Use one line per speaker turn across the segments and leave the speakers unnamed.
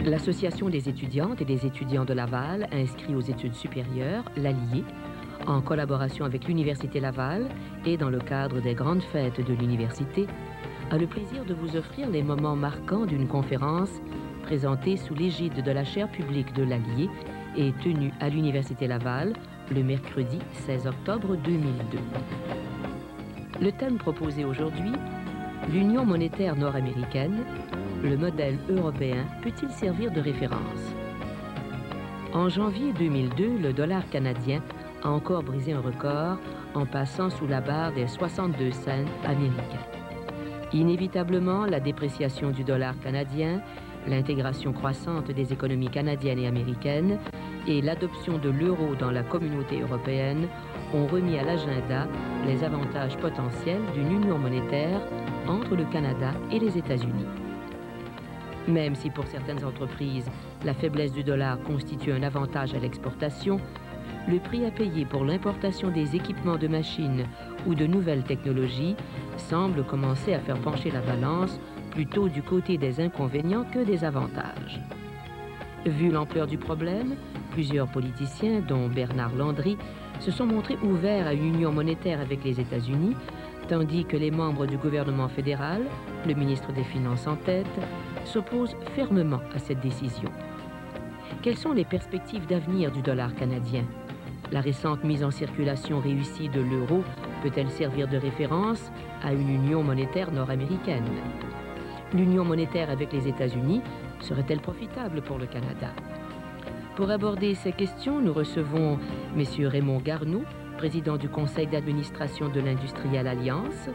L'Association des étudiantes et des étudiants de Laval, inscrits aux études supérieures, l'Allier, en collaboration avec l'Université Laval et dans le cadre des grandes fêtes de l'université, a le plaisir de vous offrir les moments marquants d'une conférence présentée sous l'égide de la chaire publique de l'Allier et tenue à l'Université Laval le mercredi 16 octobre 2002. Le thème proposé aujourd'hui, l'Union monétaire nord-américaine, le modèle européen peut-il servir de référence? En janvier 2002, le dollar canadien a encore brisé un record en passant sous la barre des 62 cents américains. Inévitablement, la dépréciation du dollar canadien, l'intégration croissante des économies canadiennes et américaines et l'adoption de l'euro dans la communauté européenne ont remis à l'agenda les avantages potentiels d'une union monétaire entre le Canada et les États-Unis. Même si pour certaines entreprises, la faiblesse du dollar constitue un avantage à l'exportation, le prix à payer pour l'importation des équipements de machines ou de nouvelles technologies semble commencer à faire pencher la balance plutôt du côté des inconvénients que des avantages. Vu l'ampleur du problème, plusieurs politiciens, dont Bernard Landry, se sont montrés ouverts à une union monétaire avec les États-Unis, tandis que les membres du gouvernement fédéral, le ministre des Finances en tête, s'opposent fermement à cette décision. Quelles sont les perspectives d'avenir du dollar canadien? La récente mise en circulation réussie de l'euro peut-elle servir de référence à une union monétaire nord-américaine? L'union monétaire avec les États-Unis serait-elle profitable pour le Canada? Pour aborder ces questions, nous recevons M. Raymond Garneau, président du conseil d'administration de l'Industrielle Alliance,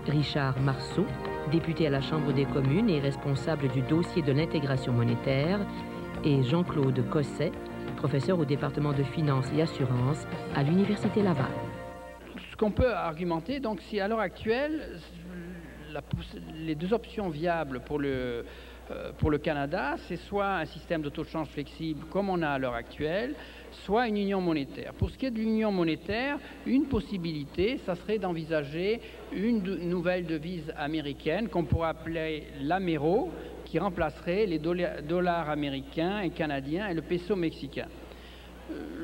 Richard Marceau, député à la Chambre des communes et responsable du dossier de l'intégration monétaire, et Jean-Claude Cosset, professeur au département de finances et assurances à l'Université Laval.
Ce qu'on peut argumenter, donc, si à l'heure actuelle, les deux options viables pour le Canada, c'est soit un système de taux de change flexible comme on a à l'heure actuelle, soit une union monétaire. Pour ce qui est de l'union monétaire, une possibilité, ça serait d'envisager une nouvelle devise américaine qu'on pourrait appeler l'Amero, qui remplacerait les dollars américains et canadiens et le peso mexicain.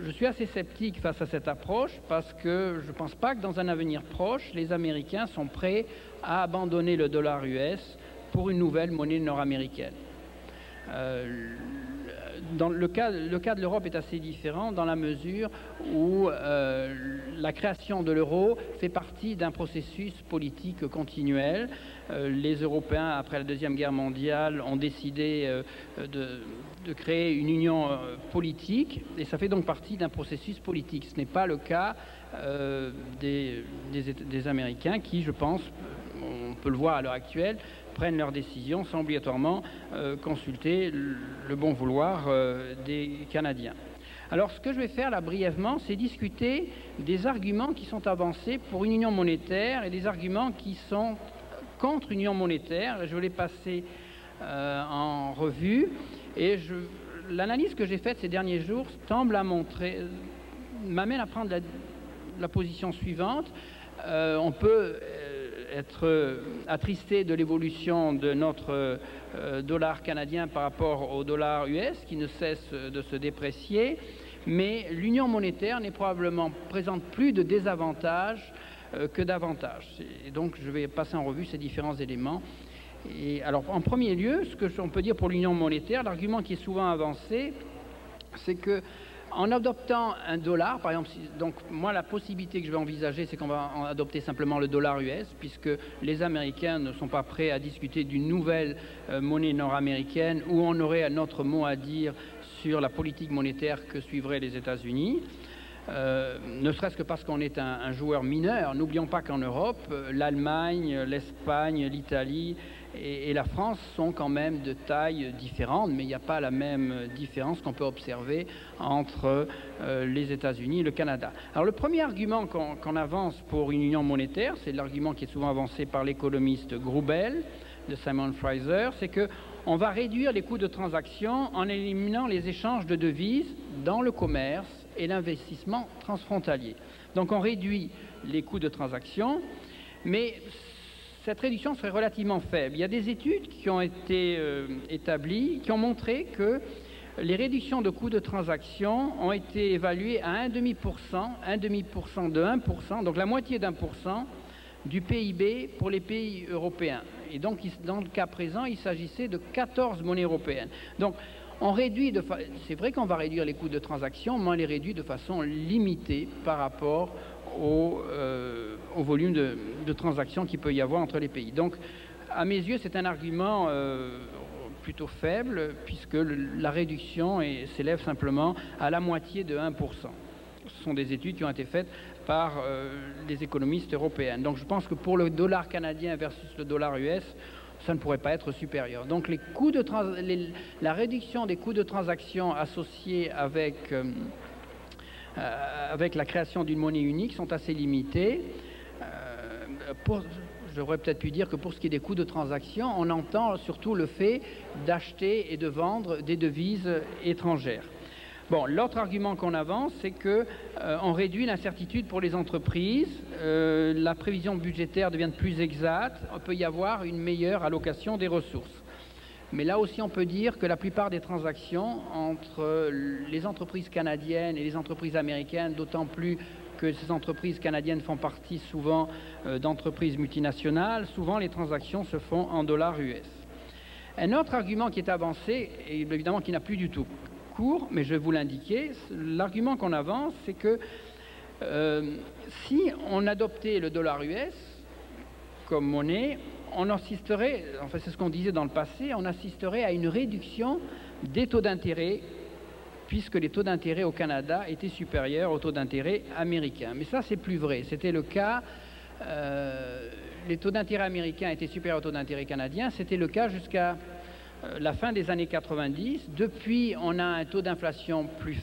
Je suis assez sceptique face à cette approche parce que je ne pense pas que dans un avenir proche, les Américains sont prêts à abandonner le dollar US pour une nouvelle monnaie nord-américaine. Le cas de l'Europe est assez différent dans la mesure où la création de l'euro fait partie d'un processus politique continuel. Les Européens, après la Deuxième Guerre mondiale, ont décidé de créer une union politique et ça fait donc partie d'un processus politique. Ce n'est pas le cas des Américains qui, je pense, on peut le voir à l'heure actuelle, prennent leurs décisions sans obligatoirement consulter le bon vouloir des Canadiens. Alors ce que je vais faire là brièvement, c'est discuter des arguments qui sont avancés pour une union monétaire et des arguments qui sont contre une union monétaire. Je vais les passer en revue et l'analyse que j'ai faite ces derniers jours m'amène à prendre la position suivante. On peut être attristé de l'évolution de notre dollar canadien par rapport au dollar US qui ne cesse de se déprécier, mais l'union monétaire n'est probablement présente plus de désavantages que d'avantages. Et donc je vais passer en revue ces différents éléments. Et alors en premier lieu, ce que on peut dire pour l'union monétaire, l'argument qui est souvent avancé, c'est que en adoptant un dollar, par exemple, donc moi la possibilité que je vais envisager, c'est qu'on va adopter simplement le dollar US, puisque les Américains ne sont pas prêts à discuter d'une nouvelle monnaie nord-américaine où on aurait notre mot à dire sur la politique monétaire que suivraient les États-Unis. Ne serait-ce que parce qu'on est un joueur mineur. N'oublions pas qu'en Europe, l'Allemagne, l'Espagne, l'Italie et la France sont quand même de taille différente, mais il n'y a pas la même différence qu'on peut observer entre les États-Unis et le Canada. Alors le premier argument qu'on avance pour une union monétaire, c'est l'argument qui est souvent avancé par l'économiste Groubel de Simon Fraser, c'est qu'on va réduire les coûts de transaction en éliminant les échanges de devises dans le commerce et l'investissement transfrontalier. Donc on réduit les coûts de transaction, mais cette réduction serait relativement faible. Il y a des études qui ont été établies, qui ont montré que les réductions de coûts de transaction ont été évaluées à 1,5% de 1%, donc la moitié d'1% du PIB pour les pays européens. Et donc, dans le cas présent, il s'agissait de 14 monnaies européennes. Donc, on réduit, c'est vrai qu'on va réduire les coûts de transaction, mais on les réduit de façon limitée par rapport au volume de transactions qu'il peut y avoir entre les pays. Donc, à mes yeux, c'est un argument plutôt faible, puisque la réduction s'élève simplement à la moitié de 1%. Ce sont des études qui ont été faites par les économistes européens. Donc je pense que pour le dollar canadien versus le dollar US, ça ne pourrait pas être supérieur. Donc la réduction des coûts de transaction associés avec la création d'une monnaie unique sont assez limitées. J'aurais peut-être pu dire que pour ce qui est des coûts de transaction, on entend surtout le fait d'acheter et de vendre des devises étrangères. Bon, l'autre argument qu'on avance, c'est qu'on réduit l'incertitude pour les entreprises, la prévision budgétaire devient plus exacte, il peut y avoir une meilleure allocation des ressources. Mais là aussi, on peut dire que la plupart des transactions entre les entreprises canadiennes et les entreprises américaines, d'autant plus que ces entreprises canadiennes font partie souvent d'entreprises multinationales, souvent les transactions se font en dollars US. Un autre argument qui est avancé, et évidemment qui n'a plus du tout cours, mais je vais vous l'indiquer, l'argument qu'on avance, c'est que si on adoptait le dollar US comme monnaie, on assisterait, enfin c'est ce qu'on disait dans le passé, on assisterait à une réduction des taux d'intérêt, puisque les taux d'intérêt au Canada étaient supérieurs aux taux d'intérêt américains. Mais ça, c'est plus vrai. C'était le cas, les taux d'intérêt américains étaient supérieurs aux taux d'intérêt canadiens, c'était le cas jusqu'à la fin des années 90. Depuis, on a un taux d'inflation plus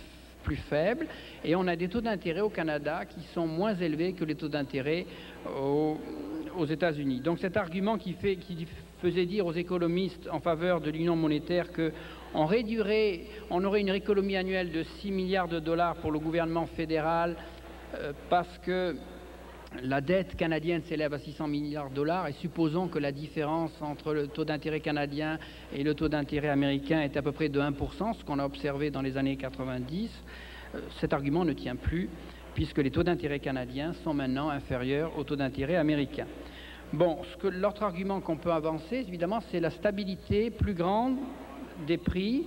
faible et on a des taux d'intérêt au Canada qui sont moins élevés que les taux d'intérêt aux États-Unis. Donc cet argument qui faisait dire aux économistes en faveur de l'union monétaire qu'on aurait une économie annuelle de 6 milliards de dollars pour le gouvernement fédéral parce que la dette canadienne s'élève à 600 milliards de dollars et supposons que la différence entre le taux d'intérêt canadien et le taux d'intérêt américain est à peu près de 1%, ce qu'on a observé dans les années 90, cet argument ne tient plus puisque les taux d'intérêt canadiens sont maintenant inférieurs aux taux d'intérêt américains. Bon, l'autre argument qu'on peut avancer, évidemment, c'est la stabilité plus grande des prix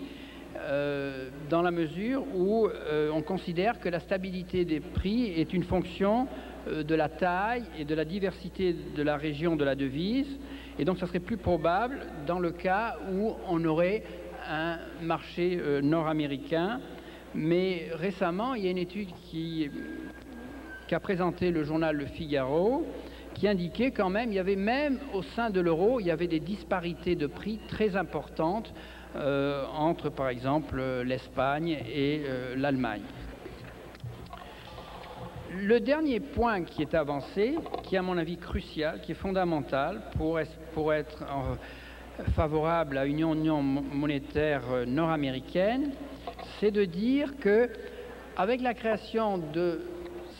dans la mesure où on considère que la stabilité des prix est une fonction de la taille et de la diversité de la région de la devise. Et donc, ça serait plus probable dans le cas où on aurait un marché nord-américain. Mais récemment, il y a une étude qu'a présenté le journal Le Figaro qui indiquait quand même, il y avait même au sein de l'euro, il y avait des disparités de prix très importantes entre, par exemple, l'Espagne et l'Allemagne. Le dernier point qui est avancé, qui est à mon avis crucial, qui est fondamental pour être favorable à une union monétaire nord-américaine, c'est de dire que avec la création de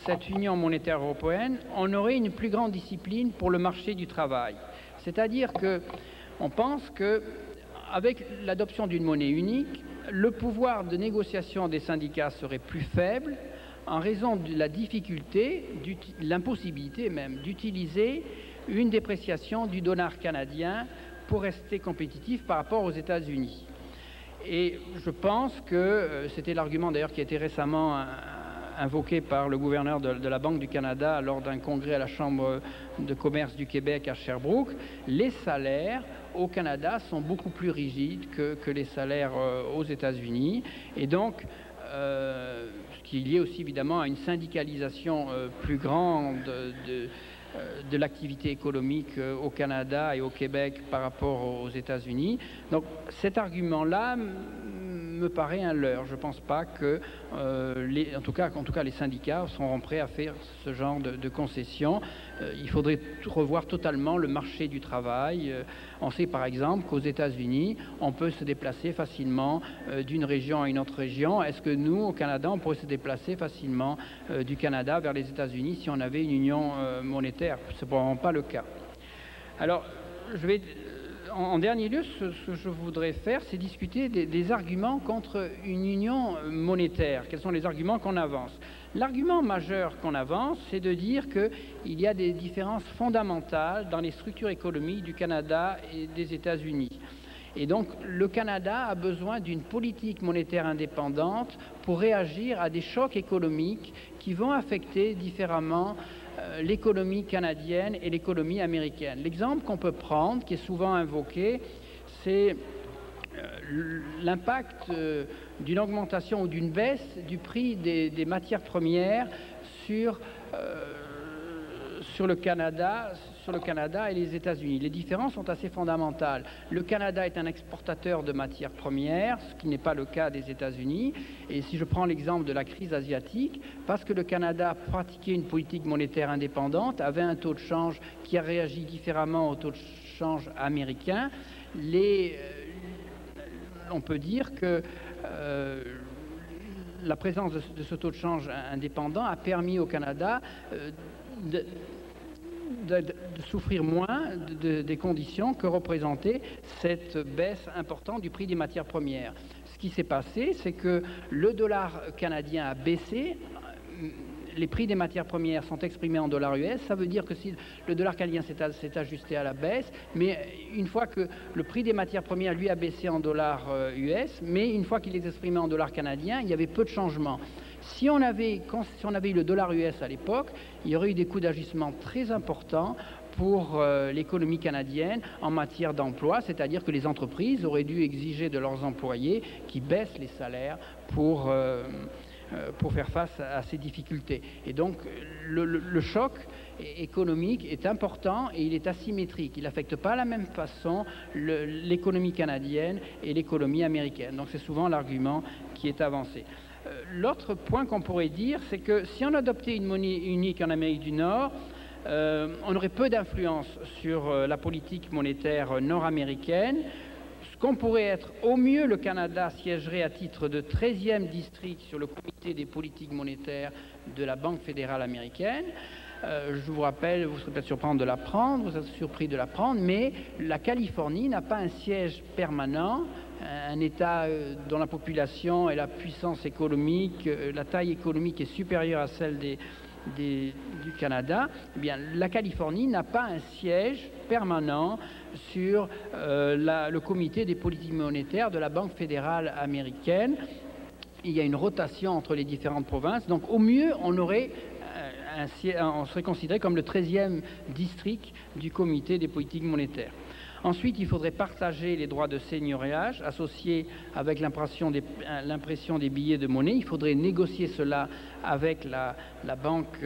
cette union monétaire européenne, on aurait une plus grande discipline pour le marché du travail. C'est-à-dire qu'on pense qu'avec l'adoption d'une monnaie unique, le pouvoir de négociation des syndicats serait plus faible en raison de la difficulté, l'impossibilité même, d'utiliser une dépréciation du dollar canadien pour rester compétitif par rapport aux États-Unis. Et je pense que c'était l'argument d'ailleurs qui a été récemment invoqué par le gouverneur de la Banque du Canada lors d'un congrès à la Chambre de commerce du Québec à Sherbrooke. Les salaires au Canada sont beaucoup plus rigides que les salaires aux États-Unis. Et donc, ce qui est lié aussi évidemment à une syndicalisation plus grande de l'activité économique au Canada et au Québec par rapport aux États-Unis. Donc cet argument-là me paraît un leurre. Je ne pense pas que, en tout cas les syndicats seront prêts à faire ce genre de concessions. Il faudrait revoir totalement le marché du travail. On sait par exemple qu'aux États-Unis, on peut se déplacer facilement d'une région à une autre région. Est-ce que nous, au Canada, on pourrait se déplacer facilement du Canada vers les États-Unis si on avait une union monétaire? Ce n'est probablement pas le cas. Alors, en dernier lieu, ce que je voudrais faire, c'est discuter des arguments contre une union monétaire. Quels sont les arguments qu'on avance? L'argument majeur qu'on avance, c'est de dire qu'il y a des différences fondamentales dans les structures économiques du Canada et des États-Unis. Et donc, le Canada a besoin d'une politique monétaire indépendante pour réagir à des chocs économiques qui vont affecter différemment l'économie canadienne et l'économie américaine. L'exemple qu'on peut prendre, qui est souvent invoqué, c'est l'impact d'une augmentation ou d'une baisse du prix des matières premières sur le Canada et les États-Unis. Les différences sont assez fondamentales. Le Canada est un exportateur de matières premières, ce qui n'est pas le cas des États-Unis. Et si je prends l'exemple de la crise asiatique, parce que le Canada pratiquait une politique monétaire indépendante, avait un taux de change qui a réagi différemment au taux de change américain, on peut dire que la présence de ce taux de change indépendant a permis au Canada de souffrir moins des conditions que représentait cette baisse importante du prix des matières premières. Ce qui s'est passé, c'est que le dollar canadien a baissé. Les prix des matières premières sont exprimés en dollars US. Ça veut dire que si le dollar canadien s'est ajusté à la baisse, mais une fois que le prix des matières premières, lui, a baissé en dollars US, mais une fois qu'il est exprimé en dollars canadiens, il y avait peu de changements. Si on avait eu le dollar US à l'époque, il y aurait eu des coûts d'ajustement très importants pour l'économie canadienne en matière d'emploi, c'est-à-dire que les entreprises auraient dû exiger de leurs employés qu'ils baissent les salaires pour faire face à ces difficultés. Et donc, le choc économique est important et il est asymétrique. Il n'affecte pas de la même façon l'économie canadienne et l'économie américaine. Donc, c'est souvent l'argument qui est avancé. L'autre point qu'on pourrait dire, c'est que si on adoptait une monnaie unique en Amérique du Nord, on aurait peu d'influence sur la politique monétaire nord-américaine. Ce qu'on pourrait être, au mieux, le Canada siégerait à titre de 13e district sur le comité des politiques monétaires de la Banque fédérale américaine. Je vous rappelle, vous serez peut-être surpris de l'apprendre, mais la Californie n'a pas un siège permanent, un État dont la population et la puissance économique, la taille économique est supérieure à celle du Canada. Eh bien, la Californie n'a pas un siège permanent sur le comité des politiques monétaires de la Banque fédérale américaine. Il y a une rotation entre les différentes provinces. Donc, au mieux, on serait considéré comme le 13e district du comité des politiques monétaires. Ensuite, il faudrait partager les droits de seigneuriage associés avec l'impression des billets de monnaie. Il faudrait négocier cela avec la banque,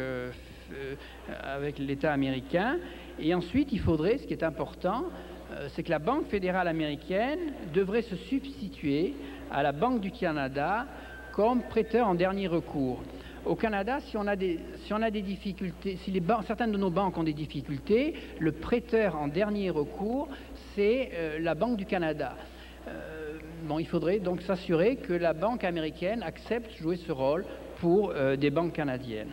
avec l'État américain. Et ensuite, il faudrait, ce qui est important, c'est que la Banque fédérale américaine devrait se substituer à la Banque du Canada comme prêteur en dernier recours. Au Canada, si on a des difficultés, si certaines de nos banques ont des difficultés, le prêteur en dernier recours, c'est la Banque du Canada. Il faudrait donc s'assurer que la banque américaine accepte de jouer ce rôle pour des banques canadiennes.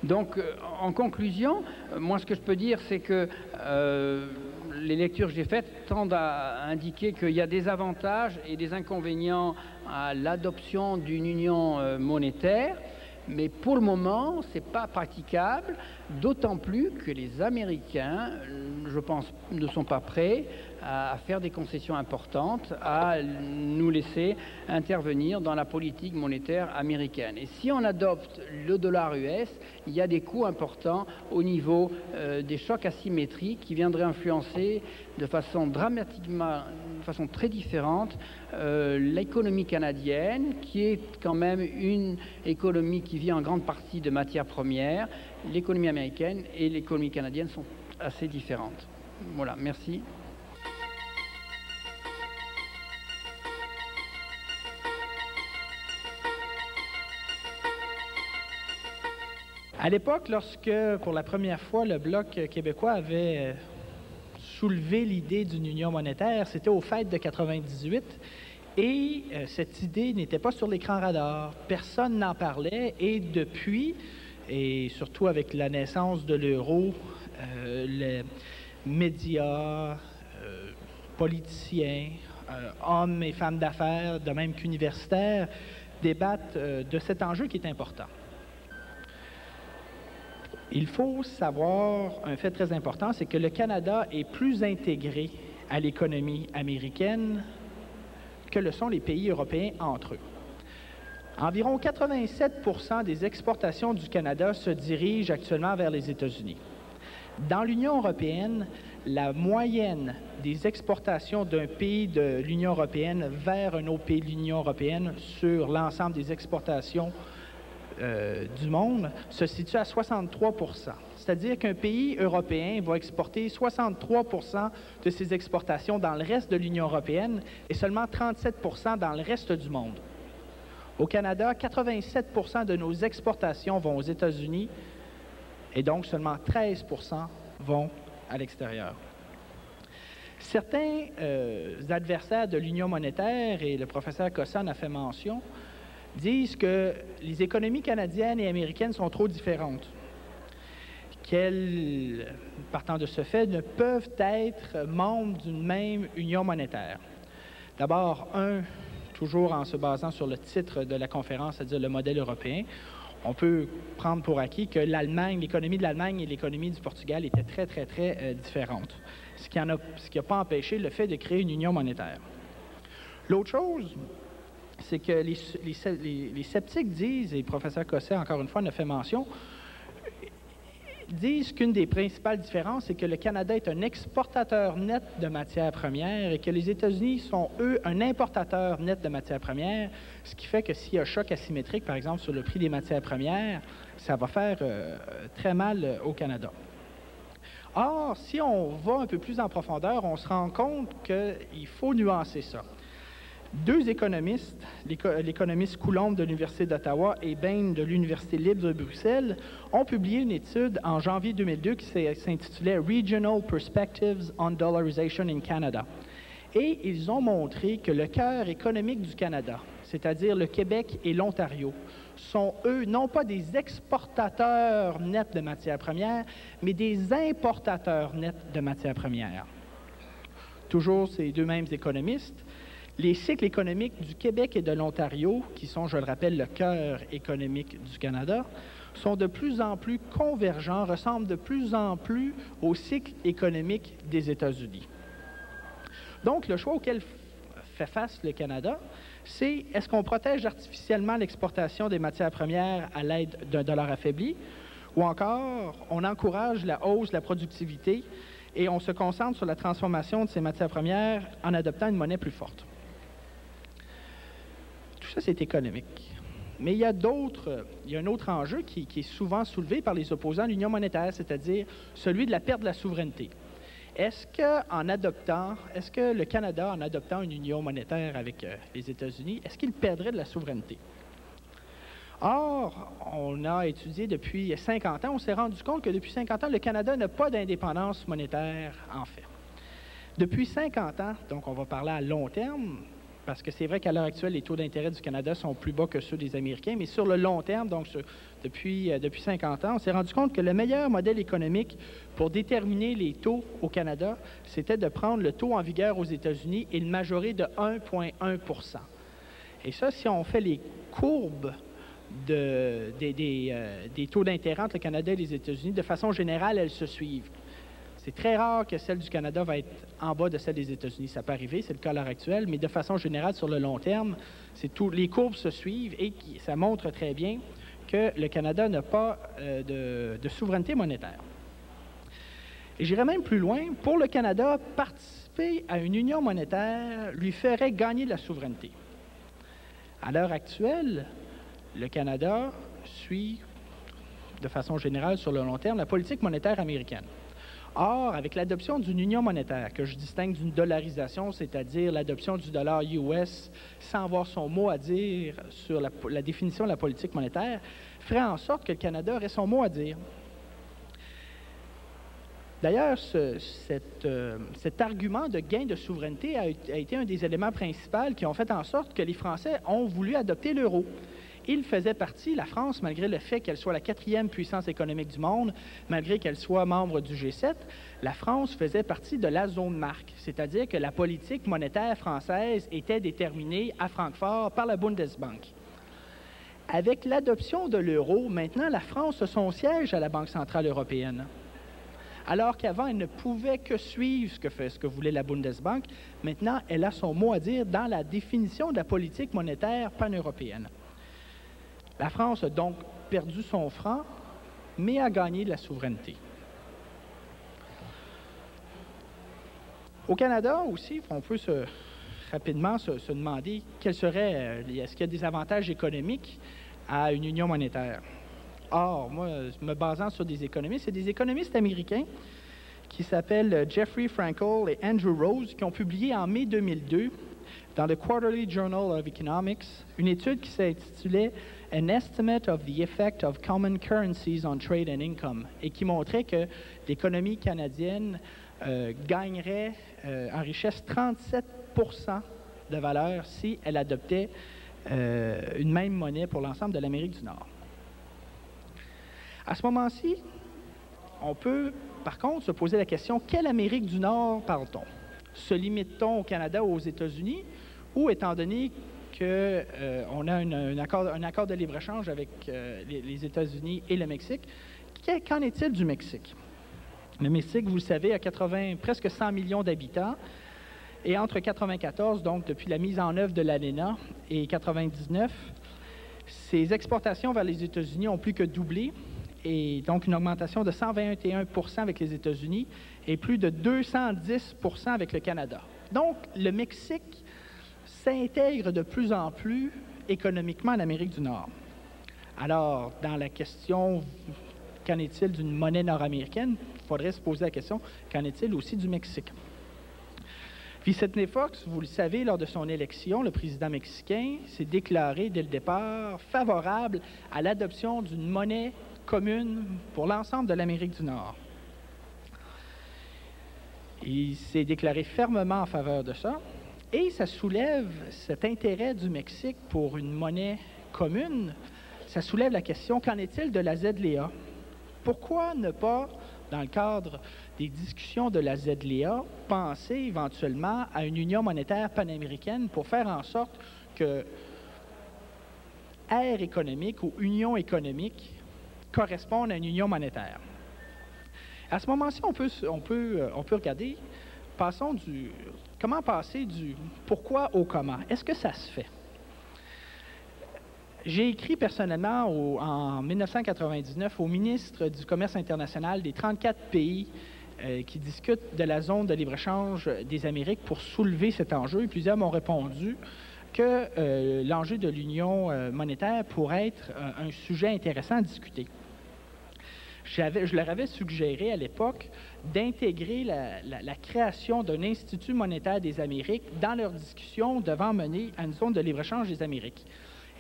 Donc, en conclusion, moi, ce que je peux dire, c'est que les lectures que j'ai faites tendent à indiquer qu'il y a des avantages et des inconvénients à l'adoption d'une union monétaire, mais pour le moment, ce n'est pas praticable, d'autant plus que les Américains, je pense, ne sont pas prêts à faire des concessions importantes, à nous laisser intervenir dans la politique monétaire américaine. Et si on adopte le dollar US, il y a des coûts importants au niveau des chocs asymétriques qui viendraient influencer de façon de façon très différente, l'économie canadienne, qui est quand même une économie qui vit en grande partie de matières premières. L'économie américaine et l'économie canadienne sont assez différentes. Voilà, merci.
À l'époque, lorsque, pour la première fois, le Bloc québécois avait soulevé l'idée d'une union monétaire, c'était aux fêtes de 98, et cette idée n'était pas sur l'écran radar. Personne n'en parlait, et depuis, et surtout avec la naissance de l'euro, médias, politiciens, hommes et femmes d'affaires, de même qu'universitaires, débattent de cet enjeu qui est important. Il faut savoir un fait très important, c'est que le Canada est plus intégré à l'économie américaine que le sont les pays européens entre eux. Environ 87% des exportations du Canada se dirigent actuellement vers les États-Unis. Dans l'Union européenne, la moyenne des exportations d'un pays de l'Union européenne vers un autre pays de l'Union européenne sur l'ensemble des exportations du monde se situe à 63%. C'est-à-dire qu'un pays européen va exporter 63% de ses exportations dans le reste de l'Union européenne et seulement 37% dans le reste du monde. Au Canada, 87% de nos exportations vont aux États-Unis et donc seulement 13% vont à l'extérieur. Certains adversaires de l'Union monétaire, et le professeur Cossa en a fait mention, disent que les économies canadiennes et américaines sont trop différentes, qu'elles, partant de ce fait, ne peuvent être membres d'une même union monétaire. D'abord, toujours en se basant sur le titre de la conférence, c'est-à-dire le modèle européen, on peut prendre pour acquis que l'économie de l'Allemagne et l'économie du Portugal étaient très différentes, ce qui n'a pas empêché le fait de créer une union monétaire. L'autre chose, c'est que les sceptiques disent, et le professeur Cosset, encore une fois, en a fait mention, disent qu'une des principales différences, c'est que le Canada est un exportateur net de matières premières et que les États-Unis sont, eux, un importateur net de matières premières, ce qui fait que s'il y a un choc asymétrique, par exemple, sur le prix des matières premières, ça va faire très mal au Canada. Or, si on va un peu plus en profondeur, on se rend compte qu'il faut nuancer ça. Deux économistes, l'économiste Coulombe de l'Université d'Ottawa et Bain de l'Université libre de Bruxelles, ont publié une étude en janvier 2002 qui s'intitulait « Regional Perspectives on Dollarization in Canada ». Et ils ont montré que le cœur économique du Canada, c'est-à-dire le Québec et l'Ontario, sont, eux, non pas des exportateurs nets de matières premières, mais des importateurs nets de matières premières. Toujours ces deux mêmes économistes, les cycles économiques du Québec et de l'Ontario, qui sont, je le rappelle, le cœur économique du Canada, sont de plus en plus convergents, ressemblent de plus en plus au cycle économique des États-Unis. Donc, le choix auquel fait face le Canada, c'est est-ce qu'on protège artificiellement l'exportation des matières premières à l'aide d'un dollar affaibli, ou encore on encourage la hausse de la productivité et on se concentre sur la transformation de ces matières premières en adoptant une monnaie plus forte. Tout ça, c'est économique. Mais il y a un autre enjeu qui est souvent soulevé par les opposants à l'union monétaire, c'est-à-dire celui de la perte de la souveraineté. Est-ce que le Canada, en adoptant une union monétaire avec les États-Unis, est-ce qu'il perdrait de la souveraineté? Or, on a étudié depuis 50 ans, on s'est rendu compte que depuis 50 ans, le Canada n'a pas d'indépendance monétaire, en fait. Depuis 50 ans, donc on va parler à long terme, parce que c'est vrai qu'à l'heure actuelle, les taux d'intérêt du Canada sont plus bas que ceux des Américains, mais sur le long terme, donc depuis 50 ans, on s'est rendu compte que le meilleur modèle économique pour déterminer les taux au Canada, c'était de prendre le taux en vigueur aux États-Unis et le majorer de 1,1 %. Et ça, si on fait les courbes des taux d'intérêt entre le Canada et les États-Unis, de façon générale, elles se suivent. C'est très rare que celle du Canada va être en bas de celle des États-Unis. Ça peut arriver, c'est le cas à l'heure actuelle, mais de façon générale, sur le long terme, les courbes se suivent et ça montre très bien que le Canada n'a pas de souveraineté monétaire. Et j'irais même plus loin. Pour le Canada, participer à une union monétaire lui ferait gagner de la souveraineté. À l'heure actuelle, le Canada suit, de façon générale, sur le long terme, la politique monétaire américaine. Or, avec l'adoption d'une union monétaire, que je distingue d'une dollarisation, c'est-à-dire l'adoption du dollar US sans avoir son mot à dire sur la définition de la politique monétaire, ferait en sorte que le Canada aurait son mot à dire. D'ailleurs, cet argument de gain de souveraineté a été un des éléments principaux qui ont fait en sorte que les Français ont voulu adopter l'euro. Il faisait partie, la France, malgré le fait qu'elle soit la 4e puissance économique du monde, malgré qu'elle soit membre du G7, la France faisait partie de la zone marque, c'est-à-dire que la politique monétaire française était déterminée à Francfort par la Bundesbank. Avec l'adoption de l'euro, maintenant, la France a son siège à la Banque centrale européenne. Alors qu'avant, elle ne pouvait que suivre ce que voulait la Bundesbank, maintenant, elle a son mot à dire dans la définition de la politique monétaire pan-européenne. La France a donc perdu son franc, mais a gagné de la souveraineté. Au Canada aussi, on peut rapidement se demander est-ce qu'il y a des avantages économiques à une union monétaire. Or, moi, me basant sur des économistes, c'est des économistes américains qui s'appellent Jeffrey Frankel et Andrew Rose, qui ont publié en mai 2002 dans le Quarterly Journal of Economics une étude qui s'intitulait « An Estimate of the Effect of Common Currencies on Trade and Income » et qui montrait que l'économie canadienne gagnerait en richesse 37 % de valeur si elle adoptait une même monnaie pour l'ensemble de l'Amérique du Nord. À ce moment-ci, on peut, par contre, se poser la question, quelle Amérique du Nord parle-t-on? Se limite-t-on au Canada ou aux États-Unis? Ou, étant donné qu'on a un accord de libre-échange avec les États-Unis et le Mexique, qu'en est-il du Mexique? Le Mexique, vous le savez, a presque 100 millions d'habitants. Et entre 1994, donc depuis la mise en œuvre de l'ALENA, et 1999, ses exportations vers les États-Unis ont plus que doublé, et donc une augmentation de 121 % avec les États-Unis et plus de 210 % avec le Canada. Donc, le Mexique s'intègre de plus en plus économiquement en Amérique du Nord. Alors, dans la question, qu'en est-il d'une monnaie nord-américaine? Il faudrait se poser la question, qu'en est-il aussi du Mexique? Vicente Fox, vous le savez, lors de son élection, le président mexicain s'est déclaré dès le départ favorable à l'adoption d'une monnaie commune pour l'ensemble de l'Amérique du Nord. Il s'est déclaré fermement en faveur de ça et ça soulève cet intérêt du Mexique pour une monnaie commune. Ça soulève la question, qu'en est-il de la ZLEA? Pourquoi ne pas, dans le cadre des discussions de la ZLEA, penser éventuellement à une union monétaire panaméricaine pour faire en sorte que ère économique ou union économique correspondent à une union monétaire? À ce moment-ci, on peut regarder, comment passer du pourquoi au comment. Est-ce que ça se fait? J'ai écrit personnellement en 1999 au ministre du Commerce international des 34 pays qui discutent de la zone de libre-échange des Amériques pour soulever cet enjeu. Et plusieurs m'ont répondu que l'enjeu de l'union monétaire pourrait être un sujet intéressant à discuter. Je leur avais suggéré à l'époque d'intégrer la création d'un Institut monétaire des Amériques dans leurs discussions devant mener à une zone de libre-échange des Amériques.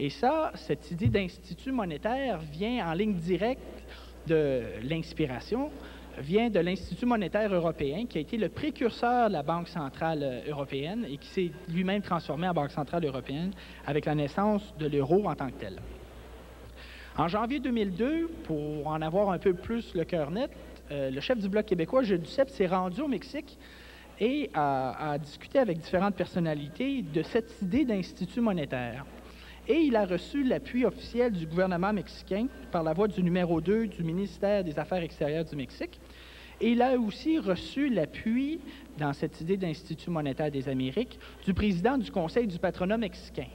Et cette idée d'institut monétaire vient en ligne directe de l'inspiration, vient de l'Institut monétaire européen, qui a été le précurseur de la Banque centrale européenne et qui s'est lui-même transformé en Banque centrale européenne avec la naissance de l'euro en tant que tel. En janvier 2002, pour en avoir un peu plus le cœur net, le chef du Bloc québécois, Gilles Duceppe, s'est rendu au Mexique et a discuté avec différentes personnalités de cette idée d'institut monétaire. Et il a reçu l'appui officiel du gouvernement mexicain par la voie du numéro 2 du ministère des Affaires extérieures du Mexique. Et il a aussi reçu l'appui, dans cette idée d'Institut monétaire des Amériques, du président du Conseil du patronat mexicain.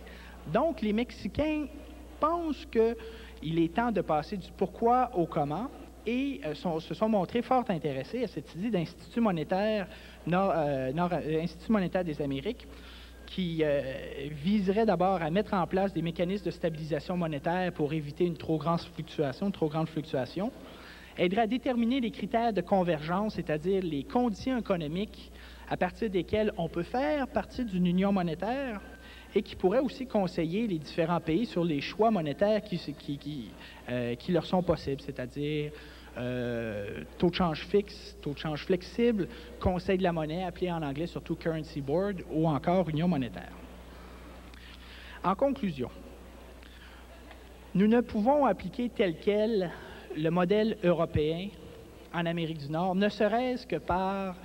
Donc, les Mexicains pensent qu'il est temps de passer du pourquoi au comment et se sont montrés fort intéressés à cette idée d'Institut monétaire, Institut monétaire des Amériques, qui viserait d'abord à mettre en place des mécanismes de stabilisation monétaire pour éviter une trop grande fluctuation, aiderait à déterminer les critères de convergence, c'est-à-dire les conditions économiques à partir desquelles on peut faire partie d'une union monétaire et qui pourrait aussi conseiller les différents pays sur les choix monétaires qui leur sont possibles, c'est-à-dire taux de change fixe, taux de change flexible, conseil de la monnaie, appelé en anglais surtout Currency Board, ou encore union monétaire. En conclusion, Nous ne pouvons appliquer tel quel le modèle européen en Amérique du Nord, ne serait-ce que par,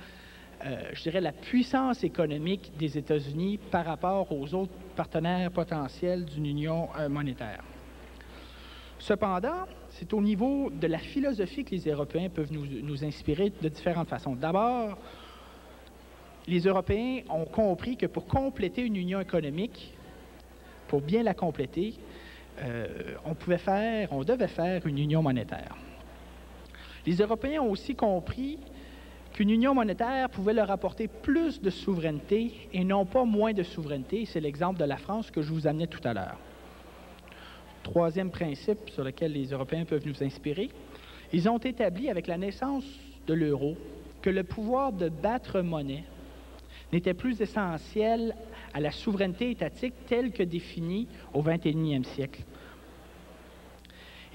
je dirais, la puissance économique des États-Unis par rapport aux autres partenaires potentiels d'une union monétaire. Cependant, c'est au niveau de la philosophie que les Européens peuvent nous inspirer de différentes façons. D'abord, les Européens ont compris que pour compléter une union économique, pour bien la compléter, on devait faire une union monétaire. Les Européens ont aussi compris qu'une union monétaire pouvait leur apporter plus de souveraineté et non pas moins de souveraineté. C'est l'exemple de la France que je vous amenais tout à l'heure. Troisième principe sur lequel les Européens peuvent nous inspirer, ils ont établi avec la naissance de l'euro que le pouvoir de battre monnaie n'était plus essentiel à la souveraineté étatique telle que définie au 21e siècle.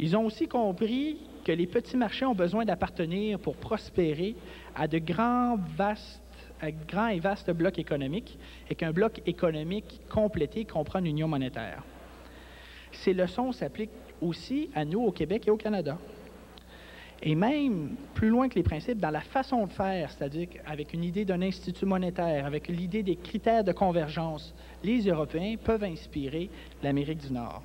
Ils ont aussi compris que les petits marchés ont besoin d'appartenir pour prospérer à de grands et vastes blocs économiques et qu'un bloc économique complété comprend une union monétaire. Ces leçons s'appliquent aussi à nous au Québec et au Canada. Et même plus loin que les principes, dans la façon de faire, c'est-à-dire avec une idée d'un institut monétaire, avec l'idée des critères de convergence, les Européens peuvent inspirer l'Amérique du Nord.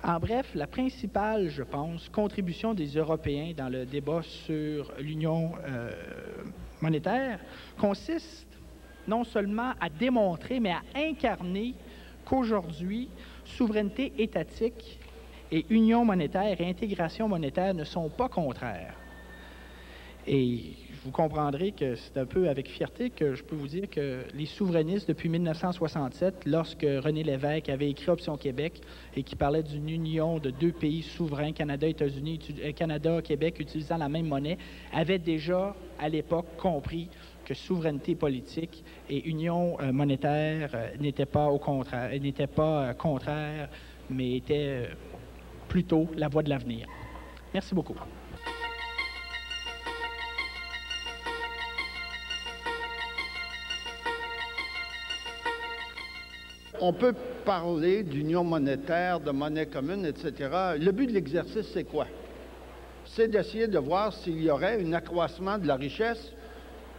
En bref, la principale, je pense, contribution des Européens dans le débat sur l'union monétaire consiste non seulement à démontrer, mais à incarner qu'aujourd'hui, souveraineté étatique et union monétaire et intégration monétaire ne sont pas contraires. Et vous comprendrez que c'est un peu avec fierté que je peux vous dire que les souverainistes, depuis 1967, lorsque René Lévesque avait écrit Option Québec et qui parlait d'une union de deux pays souverains, Canada, États-Unis, Canada, Québec, utilisant la même monnaie, avaient déjà, à l'époque, compris que souveraineté politique et union monétaire n'étaient pas contraires, mais étaient plutôt la voie de l'avenir. Merci beaucoup.
On peut parler d'union monétaire, de monnaie commune, etc. Le but de l'exercice, c'est quoi? C'est d'essayer de voir s'il y aurait un accroissement de la richesse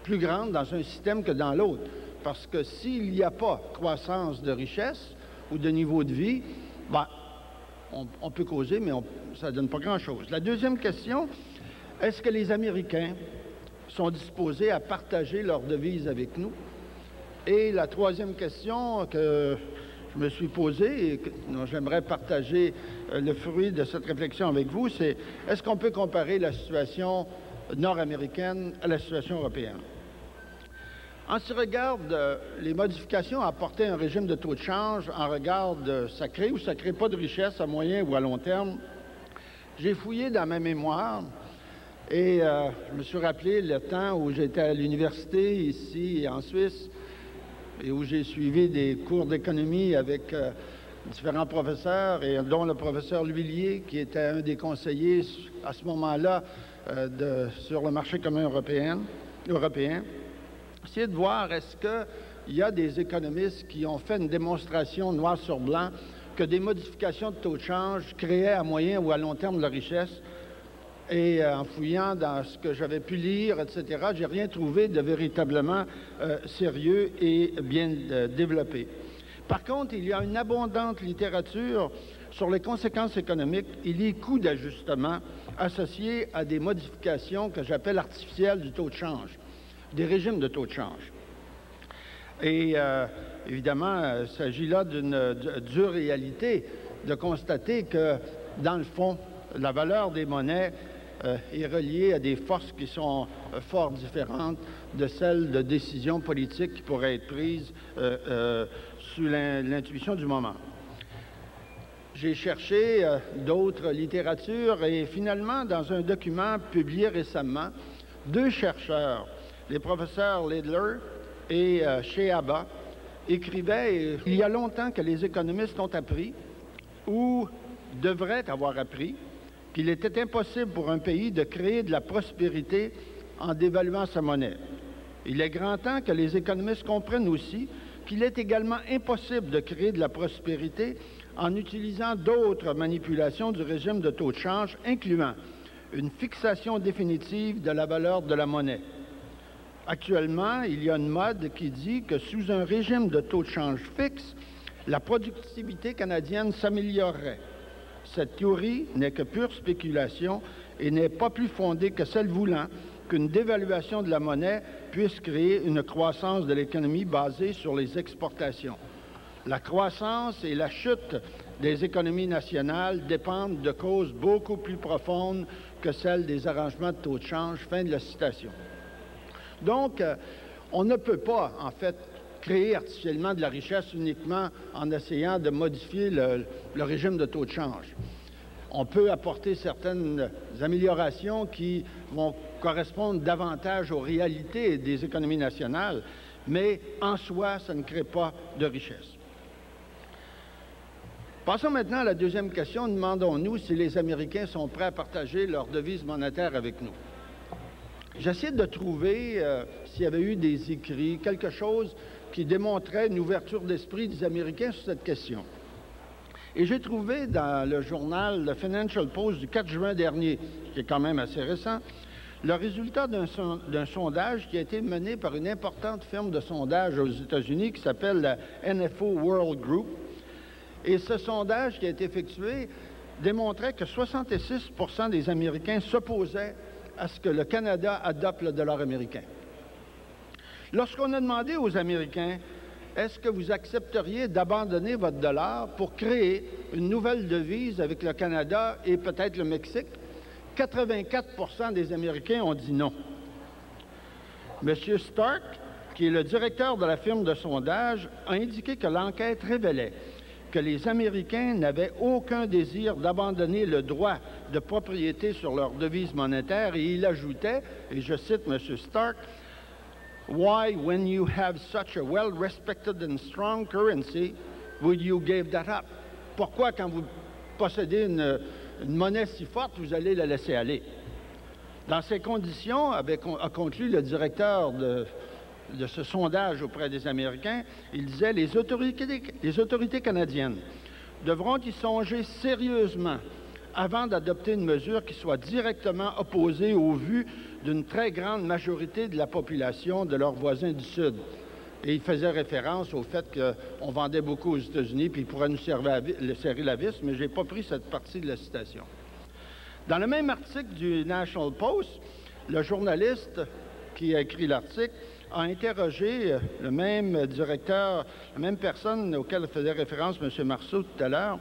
plus grande dans un système que dans l'autre. Parce que s'il n'y a pas croissance de richesse ou de niveau de vie, ben, on peut causer, mais ça ne donne pas grand-chose. La deuxième question, est-ce que les Américains sont disposés à partager leur devise avec nous? Et la troisième question que je me suis posée et dont j'aimerais partager le fruit de cette réflexion avec vous, c'est est-ce qu'on peut comparer la situation nord-américaine à la situation européenne? En ce qui regarde les modifications à apporter à un régime de taux de change, en regard de ça crée ou ça ne crée pas de richesse à moyen ou à long terme, j'ai fouillé dans ma mémoire et je me suis rappelé le temps où j'étais à l'université ici en Suisse et où j'ai suivi des cours d'économie avec différents professeurs, et dont le professeur L'Huillier, qui était un des conseillers à ce moment-là sur le marché commun européen. Essayer de voir est-ce qu'il y a des économistes qui ont fait une démonstration noir sur blanc que des modifications de taux de change créaient à moyen ou à long terme de la richesse. Et en fouillant dans ce que j'avais pu lire, etc., j'ai rien trouvé de véritablement sérieux et bien développé. Par contre, il y a une abondante littérature sur les conséquences économiques et les coûts d'ajustement associés à des modifications que j'appelle artificielles du taux de change, des régimes de taux de change. Et évidemment, il s'agit là d'une dure réalité de constater que, dans le fond, la valeur des monnaies est reliée à des forces qui sont fort différentes de celles de décisions politiques qui pourraient être prises sous l'intuition du moment. J'ai cherché d'autres littératures et finalement, dans un document publié récemment, deux chercheurs, les professeurs Lidler et Sheaba, écrivaient « Il y a longtemps que les économistes ont appris, ou devraient avoir appris, qu'il était impossible pour un pays de créer de la prospérité en dévaluant sa monnaie. Il est grand temps que les économistes comprennent aussi qu'il est également impossible de créer de la prospérité en utilisant d'autres manipulations du régime de taux de change, incluant une fixation définitive de la valeur de la monnaie. Actuellement, il y a une mode qui dit que sous un régime de taux de change fixe, la productivité canadienne s'améliorerait. Cette théorie n'est que pure spéculation et n'est pas plus fondée que celle voulant qu'une dévaluation de la monnaie puisse créer une croissance de l'économie basée sur les exportations. La croissance et la chute des économies nationales dépendent de causes beaucoup plus profondes que celles des arrangements de taux de change. Fin de la citation. Donc, on ne peut pas, en fait, créer artificiellement de la richesse uniquement en essayant de modifier le régime de taux de change. On peut apporter certaines améliorations qui vont correspondre davantage aux réalités des économies nationales, mais en soi, ça ne crée pas de richesse. Passons maintenant à la deuxième question. Demandons-nous si les Américains sont prêts à partager leur devise monétaire avec nous. J'essaie de trouver s'il y avait eu des écrits, quelque chose qui démontrait une ouverture d'esprit des Américains sur cette question. Et j'ai trouvé dans le journal le Financial Post du 4 juin dernier, qui est quand même assez récent, le résultat d'un sondage qui a été mené par une importante firme de sondage aux États-Unis qui s'appelle la NFO World Group. Et ce sondage qui a été effectué démontrait que 66 % des Américains s'opposaient à ce que le Canada adopte le dollar américain. Lorsqu'on a demandé aux Américains « Est-ce que vous accepteriez d'abandonner votre dollar pour créer une nouvelle devise avec le Canada et peut-être le Mexique? » 84 % des Américains ont dit non. M. Stark, qui est le directeur de la firme de sondage, a indiqué que l'enquête révélait que les Américains n'avaient aucun désir d'abandonner le droit de propriété sur leur devise monétaire et il ajoutait, et je cite M. Stark, « Why, when you have such a well-respected and strong currency, would you give that up? » Pourquoi, quand vous possédez une monnaie si forte, vous allez la laisser aller? Dans ces conditions, a conclu le directeur de ce sondage auprès des Américains, il disait « Les autorités canadiennes devront y songer sérieusement avant d'adopter une mesure qui soit directement opposée aux vues d'une très grande majorité de la population de leurs voisins du Sud. » Et il faisait référence au fait qu'on vendait beaucoup aux États-Unis, puis il pourrait nous serrer la vis, mais je n'ai pas pris cette partie de la citation. Dans le même article du National Post, le journaliste qui a écrit l'article a interrogé le même directeur, la même personne auquel faisait référence M. Marceau tout à l'heure,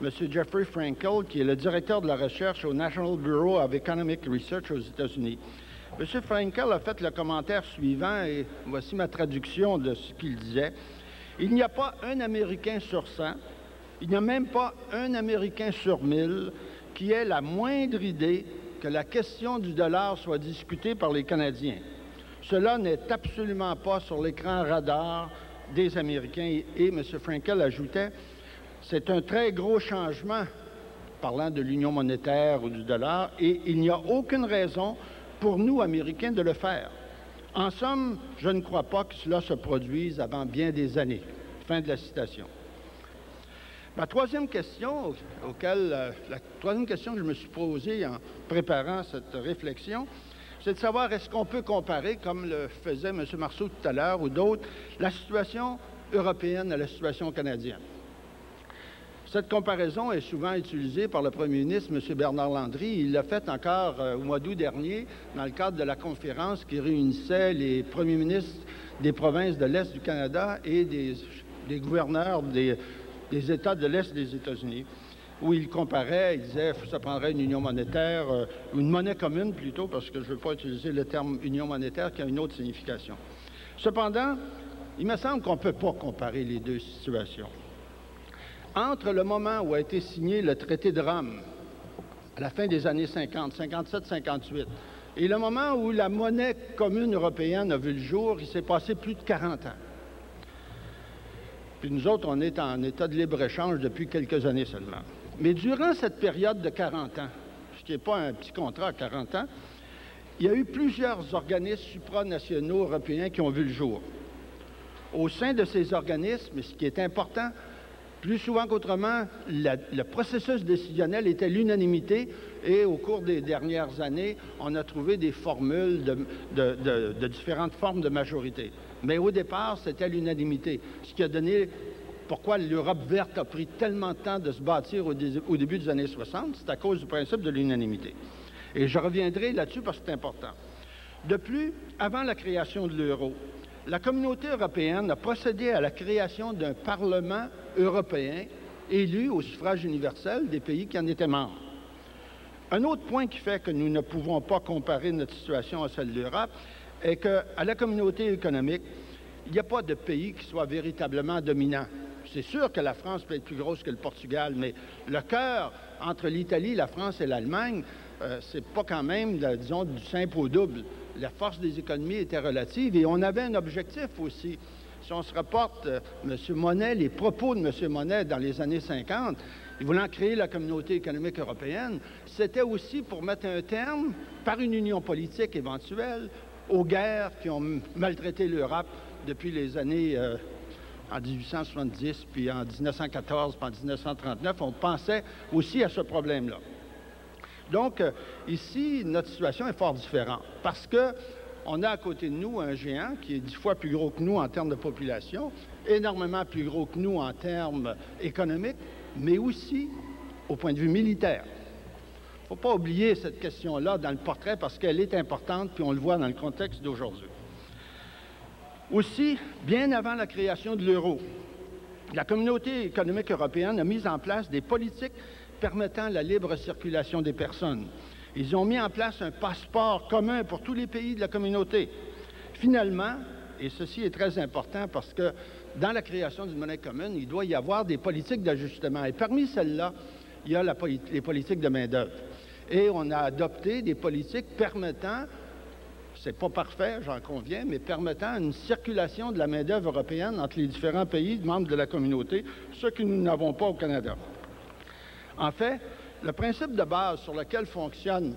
M. Jeffrey Frankel, qui est le directeur de la recherche au National Bureau of Economic Research aux États-Unis. M. Frankel a fait le commentaire suivant, et voici ma traduction de ce qu'il disait. « Il n'y a pas un Américain sur 100, il n'y a même pas un Américain sur 1000 qui ait la moindre idée que la question du dollar soit discutée par les Canadiens. Cela n'est absolument pas sur l'écran radar des Américains. » Et M. Frankel ajoutait, « C'est un très gros changement, parlant de l'union monétaire ou du dollar, et il n'y a aucune raison pour nous, Américains, de le faire. En somme, je ne crois pas que cela se produise avant bien des années. » Fin de la citation. Ma troisième question, la troisième question que je me suis posée en préparant cette réflexion, c'est de savoir est-ce qu'on peut comparer, comme le faisait M. Marceau tout à l'heure ou d'autres, la situation européenne à la situation canadienne. Cette comparaison est souvent utilisée par le premier ministre, M. Bernard Landry. Il l'a fait encore au mois d'août dernier dans le cadre de la conférence qui réunissait les premiers ministres des provinces de l'Est du Canada et des gouverneurs des États de l'Est des États-Unis, où il comparait, il disait que ça prendrait une union monétaire, une monnaie commune plutôt, parce que je ne veux pas utiliser le terme union monétaire qui a une autre signification. Cependant, il me semble qu'on ne peut pas comparer les deux situations. Entre le moment où a été signé le traité de Rome, à la fin des années 50, 57-58, et le moment où la monnaie commune européenne a vu le jour, il s'est passé plus de 40 ans. Puis nous autres, on est en état de libre-échange depuis quelques années seulement. Mais durant cette période de 40 ans, ce qui n'est pas un petit contrat à 40 ans, il y a eu plusieurs organismes supranationaux européens qui ont vu le jour. Au sein de ces organismes, ce qui est important, Plus souvent qu'autrement, le processus décisionnel était l'unanimité et au cours des dernières années, on a trouvé des formules de différentes formes de majorité. Mais au départ, c'était l'unanimité, ce qui a donné pourquoi l'Europe verte a pris tellement de temps de se bâtir au début des années 60, c'est à cause du principe de l'unanimité. Et je reviendrai là-dessus parce que c'est important. De plus, avant la création de l'euro, la communauté européenne a procédé à la création d'un Parlement européen élu au suffrage universel des pays qui en étaient membres. Un autre point qui fait que nous ne pouvons pas comparer notre situation à celle de l'Europe est qu'à la communauté économique, il n'y a pas de pays qui soit véritablement dominant. C'est sûr que la France peut être plus grosse que le Portugal, mais le cœur entre l'Italie, la France et l'Allemagne, c'est pas quand même, disons, du simple au double. La force des économies était relative et on avait un objectif aussi. Si on se rapporte, M. Monnet, les propos de M. Monnet dans les années 50, voulant créer la communauté économique européenne, c'était aussi pour mettre un terme, par une union politique éventuelle, aux guerres qui ont maltraité l'Europe depuis les années en 1870, puis en 1914, puis en 1939. On pensait aussi à ce problème-là. Donc, ici, notre situation est fort différente parce qu'on a à côté de nous un géant qui est 10 fois plus gros que nous en termes de population, énormément plus gros que nous en termes économiques, mais aussi au point de vue militaire. Il ne faut pas oublier cette question-là dans le portrait parce qu'elle est importante, puis on le voit dans le contexte d'aujourd'hui. Aussi, bien avant la création de l'euro, la communauté économique européenne a mis en place des politiques permettant la libre circulation des personnes. Ils ont mis en place un passeport commun pour tous les pays de la communauté. Finalement, et ceci est très important parce que dans la création d'une monnaie commune, il doit y avoir des politiques d'ajustement. Et parmi celles-là, il y a les politiques de main-d'œuvre. Et on a adopté des politiques permettant, c'est pas parfait, j'en conviens, mais permettant une circulation de la main-d'œuvre européenne entre les différents pays membres de la communauté, ce que nous n'avons pas au Canada. En fait, le principe de base sur lequel fonctionne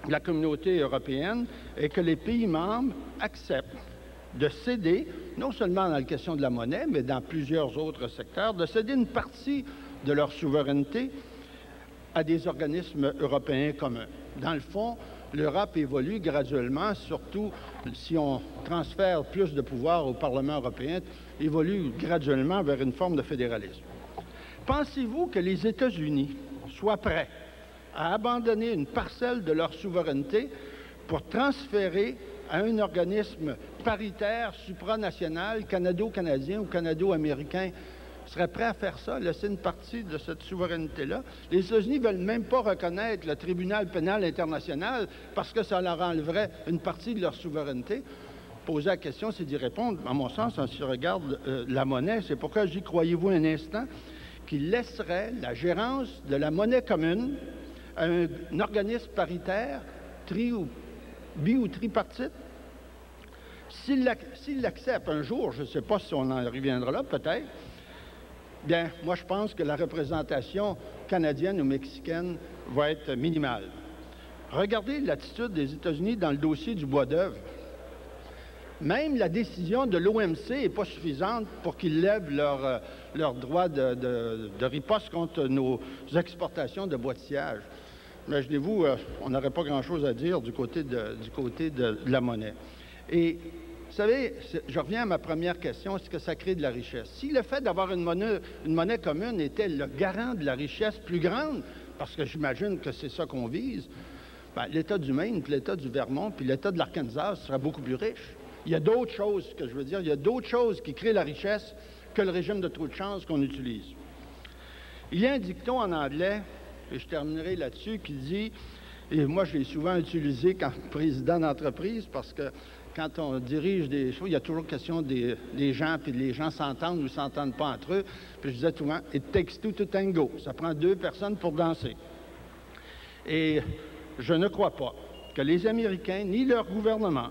la communauté européenne est que les pays membres acceptent de céder, non seulement dans la question de la monnaie, mais dans plusieurs autres secteurs, de céder une partie de leur souveraineté à des organismes européens communs. Dans le fond, l'Europe évolue graduellement, surtout si on transfère plus de pouvoir au Parlement européen, évolue graduellement vers une forme de fédéralisme. Pensez-vous que les États-Unis soient prêts à abandonner une parcelle de leur souveraineté pour transférer à un organisme paritaire, supranational, canado-canadien ou canado-américain, seraient prêts à faire ça, laisser une partie de cette souveraineté-là? Les États-Unis ne veulent même pas reconnaître le tribunal pénal international parce que ça leur enlèverait une partie de leur souveraineté. Poser la question, c'est d'y répondre. À mon sens, si on regarde la monnaie, c'est pourquoi j'y croyez-vous un instant qu'il laisserait la gérance de la monnaie commune à un organisme paritaire, bi- ou tripartite? S'il l'accepte un jour, je ne sais pas si on en reviendra là, peut-être, bien, moi, je pense que la représentation canadienne ou mexicaine va être minimale. Regardez l'attitude des États-Unis dans le dossier du bois d'œuvre. Même la décision de l'OMC n'est pas suffisante pour qu'ils lèvent leur droit de riposte contre nos exportations de bois de sciage. Imaginez-vous, on n'aurait pas grand-chose à dire du côté de la monnaie. Et vous savez, je reviens à ma première question, est-ce que ça crée de la richesse? Si le fait d'avoir une monnaie commune était le garant de la richesse plus grande, parce que j'imagine que c'est ça qu'on vise, bien, l'État du Maine, puis l'État du Vermont, puis l'État de l'Arkansas seraient beaucoup plus riches. Il y a d'autres choses, que je veux dire, il y a d'autres choses qui créent la richesse que le régime de taux de change qu'on utilise. Il y a un dicton en anglais, et je terminerai là-dessus, qui dit, et moi je l'ai souvent utilisé quand président d'entreprise, parce que quand on dirige des choses, il y a toujours question des gens, puis les gens s'entendent ou s'entendent pas entre eux. Puis je disais souvent, « It takes two to tango ». Ça prend 2 personnes pour danser. Et je ne crois pas que les Américains, ni leur gouvernement,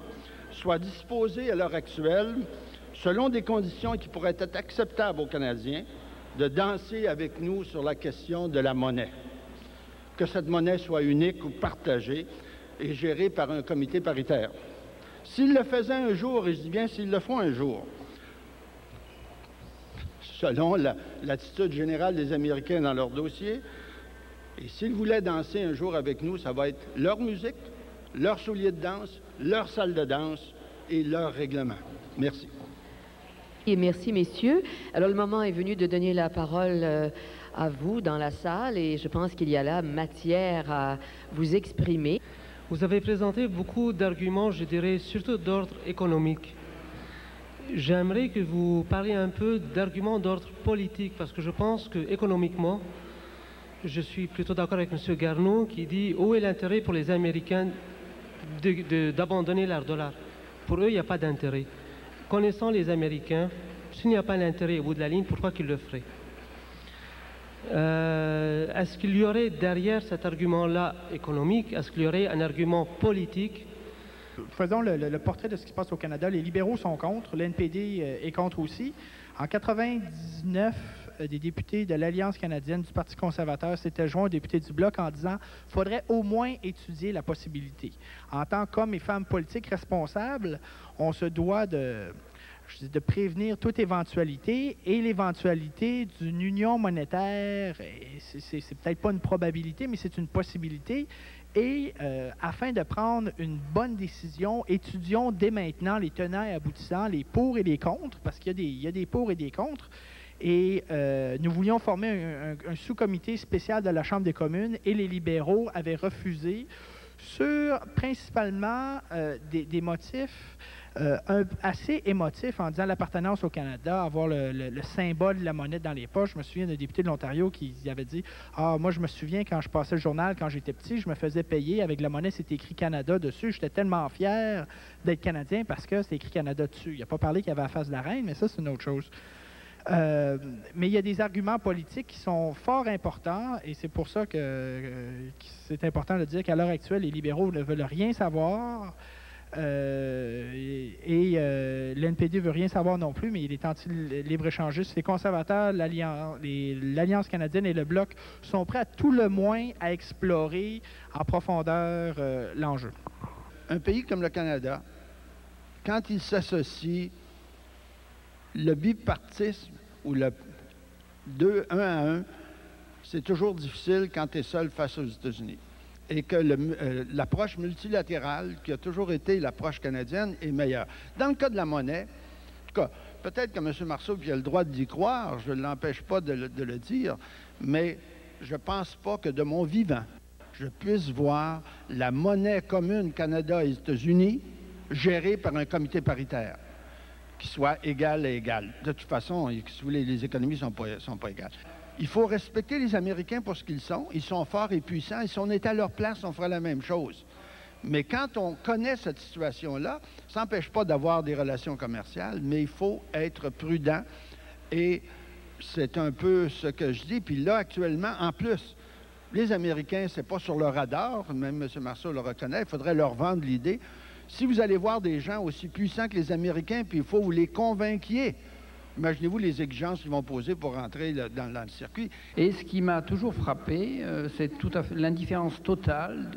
soient disposés à l'heure actuelle, selon des conditions qui pourraient être acceptables aux Canadiens, de danser avec nous sur la question de la monnaie. Que cette monnaie soit unique ou partagée et gérée par un comité paritaire. S'ils le faisaient un jour, et je dis bien s'ils le font un jour, selon l'attitude générale des Américains dans leur dossier. Et s'ils voulaient danser un jour avec nous, ça va être leur musique, leurs souliers de danse, leur salle de danse et leur règlement. Merci.
Et merci, messieurs. Alors, le moment est venu de donner la parole à vous dans la salle et je pense qu'il y a là matière à vous exprimer.
Vous avez présenté beaucoup d'arguments, je dirais, surtout d'ordre économique. J'aimerais que vous parliez un peu d'arguments d'ordre politique, parce que je pense qu'économiquement, je suis plutôt d'accord avec M. Garneau qui dit où est l'intérêt pour les Américains d'abandonner leur dollar. Pour eux, il n'y a pas d'intérêt. Connaissant les Américains, s'il n'y a pas d'intérêt au bout de la ligne, pourquoi qu'ils le feraient? Est-ce qu'il y aurait derrière cet argument-là économique, est-ce qu'il y aurait un argument politique?
Faisons le portrait de ce qui se passe au Canada. Les libéraux sont contre, l'NPD est contre aussi. En 99, des députés de l'Alliance canadienne du Parti conservateur s'étaient joints aux députés du Bloc en disant qu'il faudrait au moins étudier la possibilité. En tant qu'hommes et femmes politiques responsables, on se doit de prévenir toute éventualité, et l'éventualité d'une union monétaire, c'est peut-être pas une probabilité, mais c'est une possibilité. Et afin de prendre une bonne décision, étudions dès maintenant les tenants et aboutissants, les pour et les contre, parce qu'il y a des pour et des contre. Et nous voulions former un sous-comité spécial de la Chambre des communes, et les libéraux avaient refusé sur principalement des motifs assez émotifs, en disant l'appartenance au Canada, avoir le symbole de la monnaie dans les poches. Je me souviens d'un député de l'Ontario qui avait dit « Ah, moi je me souviens quand je passais le journal, quand j'étais petit, je me faisais payer avec la monnaie, c'était écrit Canada dessus. J'étais tellement fier d'être Canadien parce que c'était écrit Canada dessus. » Il n'a pas parlé qu'il y avait la face de la reine, mais ça c'est une autre chose. Mais il y a des arguments politiques qui sont fort importants, et c'est pour ça que c'est important de dire qu'à l'heure actuelle, les libéraux ne veulent rien savoir, l'NPD ne veut rien savoir non plus, mais il est anti-libre-échangiste. Les conservateurs, l'Alliance canadienne et le Bloc sont prêts à tout le moins à explorer en profondeur l'enjeu.
Un pays comme le Canada, quand il s'associe, le bipartisme ou le 1 à 1, c'est toujours difficile quand tu es seul face aux États-Unis. Et que l'approche multilatérale, qui a toujours été l'approche canadienne, est meilleure. Dans le cas de la monnaie, en tout cas, peut-être que M. Marceau qui a le droit d'y croire, je ne l'empêche pas de le dire, mais je ne pense pas que de mon vivant, je puisse voir la monnaie commune Canada et États-Unis gérée par un comité paritaire qui soit égal à égal. De toute façon, si vous voulez, les économies ne sont pas égales. Il faut respecter les Américains pour ce qu'ils sont. Ils sont forts et puissants. Et si on était à leur place, on ferait la même chose. Mais quand on connaît cette situation-là, ça n'empêche pas d'avoir des relations commerciales, mais il faut être prudent. Et c'est un peu ce que je dis. Puis là, actuellement, en plus, les Américains, c'est pas sur le radar. Même M. Marceau le reconnaît. Il faudrait leur vendre l'idée. Si vous allez voir des gens aussi puissants que les Américains, puis il faut vous les convaincre. Imaginez-vous les exigences qu'ils vont poser pour rentrer dans le circuit.
Et ce qui m'a toujours frappé, c'est tout à fait l'indifférence totale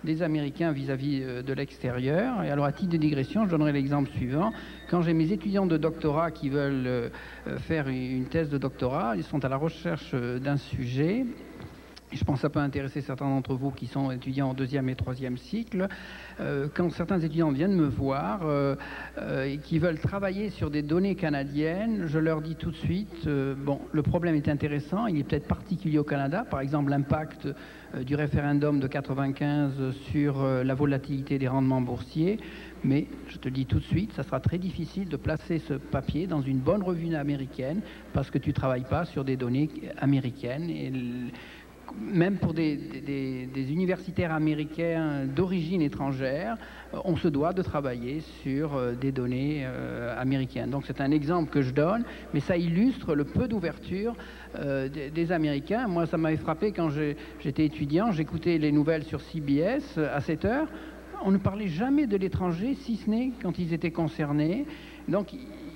des Américains vis-à-vis de l'extérieur. Et alors, à titre de digression, je donnerai l'exemple suivant. Quand j'ai mes étudiants de doctorat qui veulent faire une thèse de doctorat, ils sont à la recherche d'un sujet. Je pense que ça peut intéresser certains d'entre vous qui sont étudiants en 2e et 3e cycle. Quand certains étudiants viennent me voir et qui veulent travailler sur des données canadiennes, je leur dis tout de suite, bon, le problème est intéressant, il est peut-être particulier au Canada, par exemple l'impact du référendum de 95 sur la volatilité des rendements boursiers, mais je te le dis tout de suite, ça sera très difficile de placer ce papier dans une bonne revue américaine parce que tu ne travailles pas sur des données américaines. Et même pour des universitaires américains d'origine étrangère, on se doit de travailler sur des données américaines. Donc c'est un exemple que je donne, mais ça illustre le peu d'ouverture des Américains. Moi, ça m'avait frappé quand j'étais étudiant, j'écoutais les nouvelles sur CBS à 7 heures. On ne parlait jamais de l'étranger, si ce n'est quand ils étaient concernés. Donc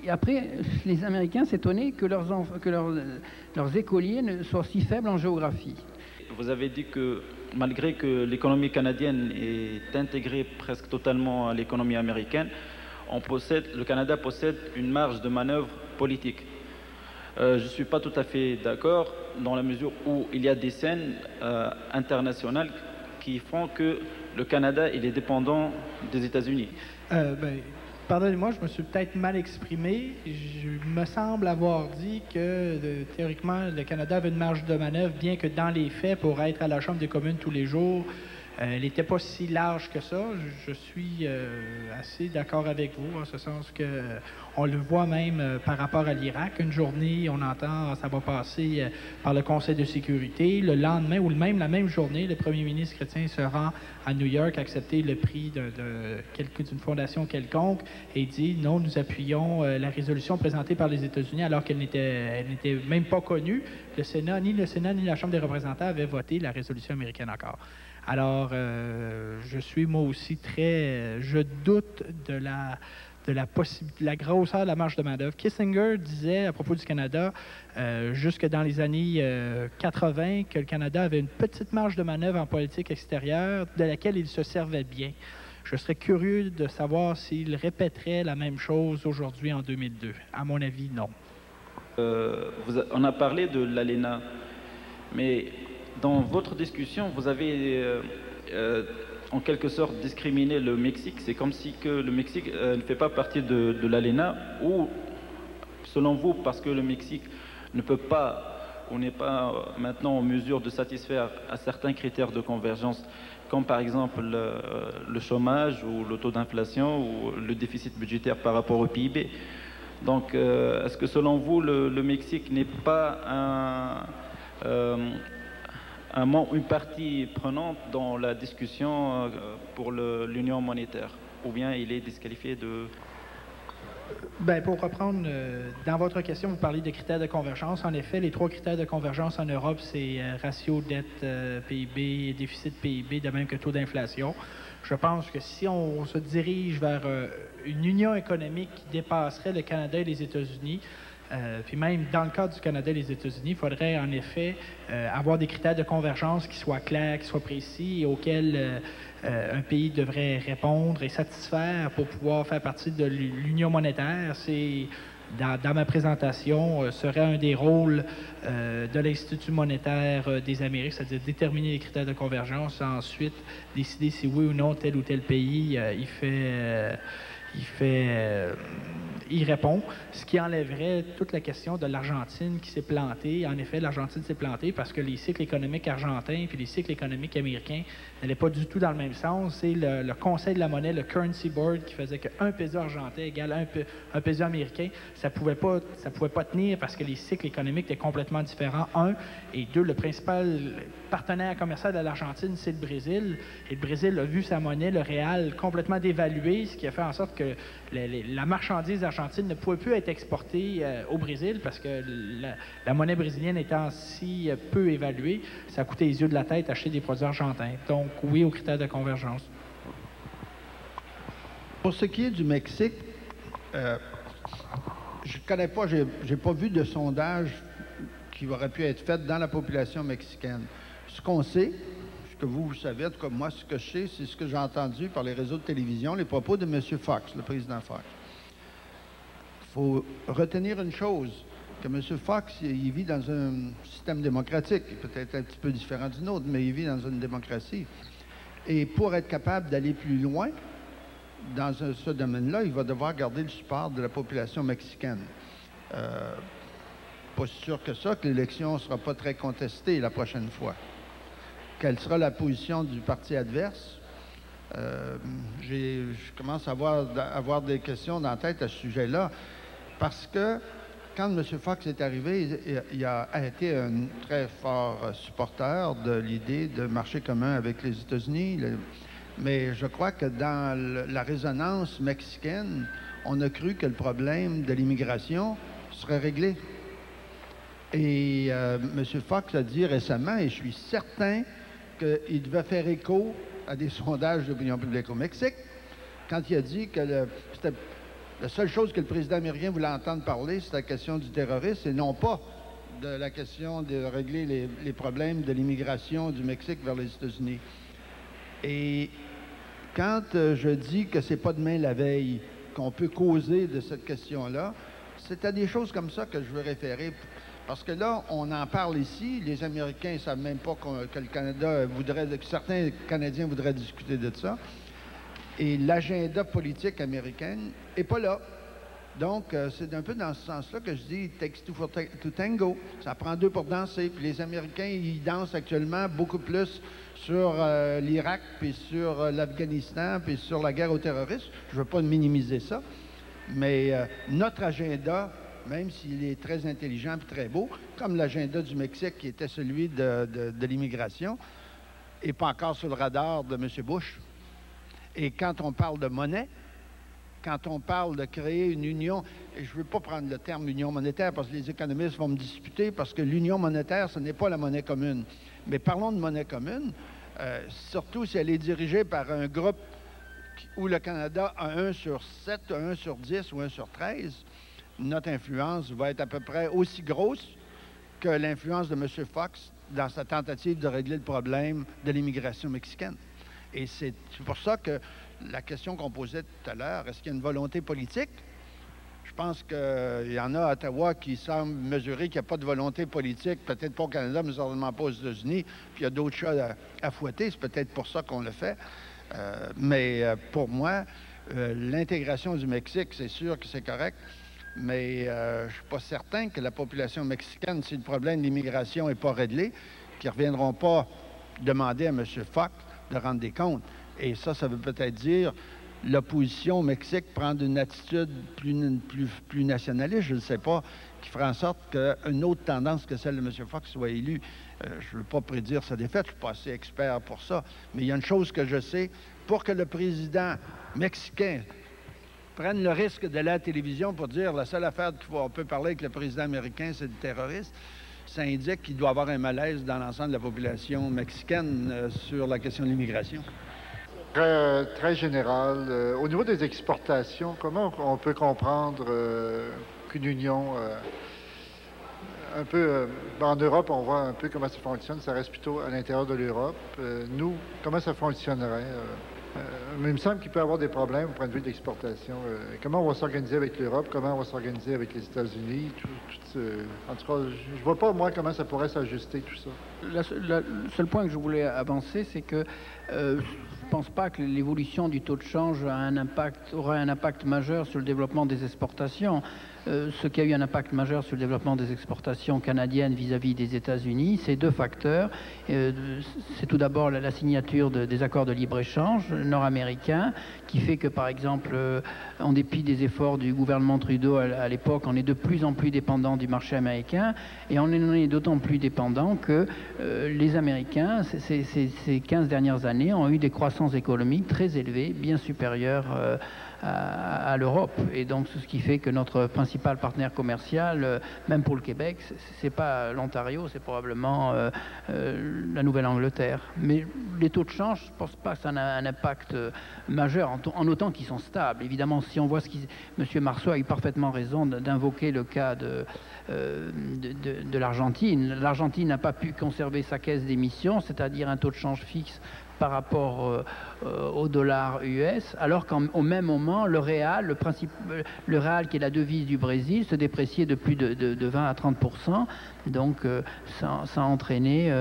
après, les Américains s'étonnaient que leurs écoliers soient si faibles en géographie.
Vous avez dit que malgré que l'économie canadienne est intégrée presque totalement à l'économie américaine, le Canada possède une marge de manœuvre politique. Je ne suis pas tout à fait d'accord dans la mesure où il y a des scènes internationales qui font que le Canada il est dépendant des États-Unis.
Pardonnez-moi, je me suis peut-être mal exprimé. Je me semble avoir dit que théoriquement, le Canada avait une marge de manœuvre, bien que dans les faits, pour être à la Chambre des communes tous les jours, elle n'était pas si large que ça. Je suis assez d'accord avec vous, en ce sens que on le voit même par rapport à l'Irak. Une journée, on entend, ça va passer par le Conseil de sécurité. Le lendemain, ou même la même journée, le premier ministre chrétien se rend à New York accepter le prix d'une fondation quelconque et dit non, nous appuyons la résolution présentée par les États-Unis alors qu'elle n'était même pas connue. Le Sénat ni la Chambre des représentants avaient voté la résolution américaine encore. Alors, je suis moi aussi je doute de la grosseur de la marge de main-d'œuvre. Kissinger disait à propos du Canada, jusque dans les années 80, que le Canada avait une petite marge de manœuvre en politique extérieure de laquelle il se servait bien. Je serais curieux de savoir s'il répéterait la même chose aujourd'hui en 2002. À mon avis, non.
On a parlé de l'ALENA, mais dans votre discussion, vous avez en quelque sorte discriminer le Mexique. C'est comme si que le Mexique ne fait pas partie de l'ALENA, ou selon vous, parce que le Mexique ne peut pas, ou n'est pas maintenant en mesure de satisfaire à certains critères de convergence, comme par exemple le chômage ou le taux d'inflation ou le déficit budgétaire par rapport au PIB. Donc, est-ce que selon vous, le Mexique n'est pas une partie prenante dans la discussion pour l'union monétaire, ou bien il est disqualifié de...
Pour reprendre, dans votre question, vous parlez de critères de convergence. En effet, les 3 critères de convergence en Europe, c'est ratio dette PIB, déficit PIB, de même que taux d'inflation. Je pense que si on se dirige vers une union économique qui dépasserait le Canada et les États-Unis, puis même dans le cadre du Canada et des États-Unis, il faudrait en effet avoir des critères de convergence qui soient clairs, qui soient précis et auxquels un pays devrait répondre et satisfaire pour pouvoir faire partie de l'union monétaire. C'est, dans ma présentation, serait un des rôles de l'Institut monétaire des Amériques, c'est-à-dire déterminer les critères de convergence, ensuite décider si oui ou non tel ou tel pays il répond, ce qui enlèverait toute la question de l'Argentine qui s'est plantée. En effet, l'Argentine s'est plantée parce que les cycles économiques argentins puis les cycles économiques américains n'allaient pas du tout dans le même sens. C'est le Conseil de la monnaie, le Currency Board, qui faisait qu'un peso argentin égale un peso américain. Ça pouvait pas tenir parce que les cycles économiques étaient complètement différents, un. Et deux, le principal partenaire commercial de l'Argentine, c'est le Brésil. Et le Brésil a vu sa monnaie, le réal, complètement dévaluée, ce qui a fait en sorte que la marchandise argentine ne pouvait plus être exportée au Brésil parce que la monnaie brésilienne étant si peu évaluée, ça coûtait les yeux de la tête acheter des produits argentins. Donc, oui aux critères de convergence.
Pour ce qui est du Mexique, je ne connais pas, j'ai pas vu de sondage qui aurait pu être fait dans la population mexicaine. Ce qu'on sait, ce que vous savez, en tout cas moi, ce que je sais, c'est ce que j'ai entendu par les réseaux de télévision, les propos de M. Fox, le président Fox. Il faut retenir une chose, que M. Fox, il vit dans un système démocratique, peut-être un petit peu différent du nôtre, mais il vit dans une démocratie. Et pour être capable d'aller plus loin dans ce domaine-là, il va devoir garder le support de la population mexicaine. Pas sûr que ça, que l'élection ne sera pas très contestée la prochaine fois. Quelle sera la position du parti adverse? Je commence à avoir des questions dans la tête à ce sujet-là, parce que quand M. Fox est arrivé, il a été un très fort supporter de l'idée de marché commun avec les États-Unis. Mais je crois que dans la résonance mexicaine, on a cru que le problème de l'immigration serait réglé. Et M. Fox a dit récemment, et je suis certain qu'il devait faire écho à des sondages d'opinion publique au Mexique, quand il a dit que la seule chose que le président américain voulait entendre parler, c'est la question du terrorisme et non pas de la question de régler les problèmes de l'immigration du Mexique vers les États-Unis. Et quand je dis que c'est pas demain la veille qu'on peut causer de cette question-là, c'est à des choses comme ça que je veux référer. Parce que là, on en parle ici. Les Américains ne savent même pas que le Canada voudrait, que certains Canadiens voudraient discuter de ça. Et l'agenda politique américain n'est pas là. Donc, c'est un peu dans ce sens-là que je dis « takes two to tango ». Ça prend deux pour danser. Puis les Américains, ils dansent actuellement beaucoup plus sur l'Irak, puis sur l'Afghanistan, puis sur la guerre aux terroristes. Je ne veux pas minimiser ça. Mais notre agenda, même s'il est très intelligent et très beau, comme l'agenda du Mexique qui était celui de l'immigration, n'est pas encore sur le radar de M. Bush. Et quand on parle de monnaie, quand on parle de créer une union, et je ne veux pas prendre le terme union monétaire parce que les économistes vont me disputer, parce que l'union monétaire, ce n'est pas la monnaie commune. Mais parlons de monnaie commune, surtout si elle est dirigée par un groupe où le Canada a 1 sur 7, 1 sur 10 ou 1 sur 13, notre influence va être à peu près aussi grosse que l'influence de M. Fox dans sa tentative de régler le problème de l'immigration mexicaine. Et c'est pour ça que la question qu'on posait tout à l'heure, est-ce qu'il y a une volonté politique? Je pense qu'il y en a à Ottawa qui semblent mesurer qu'il n'y a pas de volonté politique, peut-être pas au Canada, mais certainement pas aux États-Unis, puis il y a d'autres chats à fouetter, c'est peut-être pour ça qu'on le fait. Mais pour moi, l'intégration du Mexique, c'est sûr que c'est correct, mais je ne suis pas certain que la population mexicaine, si le problème de l'immigration n'est pas réglé, qu'ils ne reviendront pas demander à M. Fox de rendre des comptes. Et ça veut peut-être dire l'opposition au Mexique prendre une attitude plus nationaliste, je ne sais pas, qui fera en sorte qu'une autre tendance que celle de M. Fox soit élue. Je ne veux pas prédire sa défaite, je ne suis pas assez expert pour ça, mais il y a une chose que je sais, pour que le président mexicain prenne le risque d'aller à la télévision pour dire la seule affaire qu'on peut parler avec le président américain, c'est le terroriste, ça indique qu'il doit avoir un malaise dans l'ensemble de la population mexicaine sur la question de l'immigration.
Très général. Au niveau des exportations, comment on peut comprendre qu'une union, un peu, en Europe, on voit un peu comment ça fonctionne, ça reste plutôt à l'intérieur de l'Europe. Nous, comment ça fonctionnerait? Mais il me semble qu'il peut y avoir des problèmes au point de vue de l'exportation. Comment on va s'organiser avec l'Europe? Comment on va s'organiser avec les États-Unis? En tout cas, je ne vois pas, moi, comment ça pourrait s'ajuster, tout ça.
Le seul point que je voulais avancer, c'est que je ne pense pas que l'évolution du taux de change aura un impact majeur sur le développement des exportations. Ce qui a eu un impact majeur sur le développement des exportations canadiennes vis-à-vis des États-Unis, c'est deux facteurs. C'est tout d'abord la signature des accords de libre-échange nord-américains, qui fait que, par exemple, en dépit des efforts du gouvernement Trudeau à l'époque, on est de plus en plus dépendant du marché américain, et on en est d'autant plus dépendant que les Américains, ces 15 dernières années, ont eu des croissances économiques très élevées, bien supérieures à l'Europe. Et donc, c'est ce qui fait que notre principal partenaire commercial, même pour le Québec, c'est pas l'Ontario, c'est probablement la Nouvelle-Angleterre. Mais les taux de change, je ne pense pas que ça a un impact majeur, en autant qu'ils sont stables. Évidemment, si on voit M. Marceau a eu parfaitement raison d'invoquer le cas de l'Argentine. L'Argentine n'a pas pu conserver sa caisse d'émission, c'est-à-dire un taux de change fixe par rapport au dollar US, alors qu'au même moment, le réal, le réal qui est la devise du Brésil, se dépréciait de plus de 20 à 30%. Donc, ça a entraîné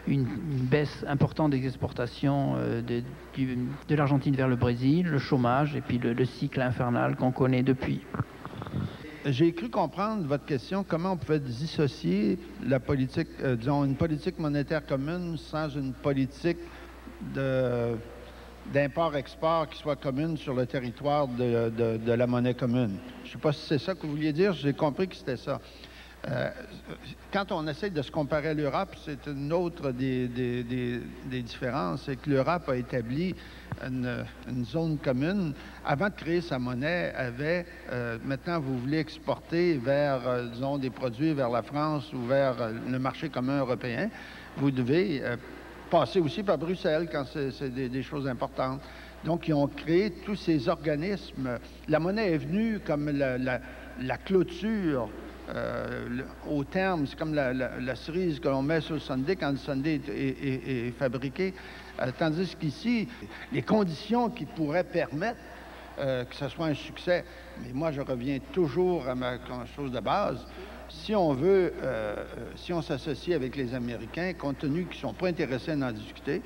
une baisse importante des exportations de l'Argentine vers le Brésil, le chômage et puis le cycle infernal qu'on connaît depuis.
J'ai cru comprendre votre question, comment on pouvait dissocier la politique, disons, une politique monétaire commune sans une politique d'import-export qui soit commune sur le territoire de la monnaie commune. Je ne sais pas si c'est ça que vous vouliez dire, j'ai compris que c'était ça. Quand on essaie de se comparer à l'Europe, c'est une autre des différences, c'est que l'Europe a établi une zone commune. Avant de créer sa monnaie, maintenant vous voulez exporter vers, disons, des produits vers la France ou vers le marché commun européen, vous devez passer aussi par Bruxelles quand c'est des choses importantes. Donc, ils ont créé tous ces organismes. La monnaie est venue comme la clôture au terme, c'est comme la cerise que l'on met sur le sundae quand le sundae est fabriqué. Tandis qu'ici, les conditions qui pourraient permettre que ce soit un succès. Mais moi, je reviens toujours à ma chose de base. Si on veut, si on s'associe avec les Américains, compte tenu qu'ils ne sont pas intéressés à en discuter,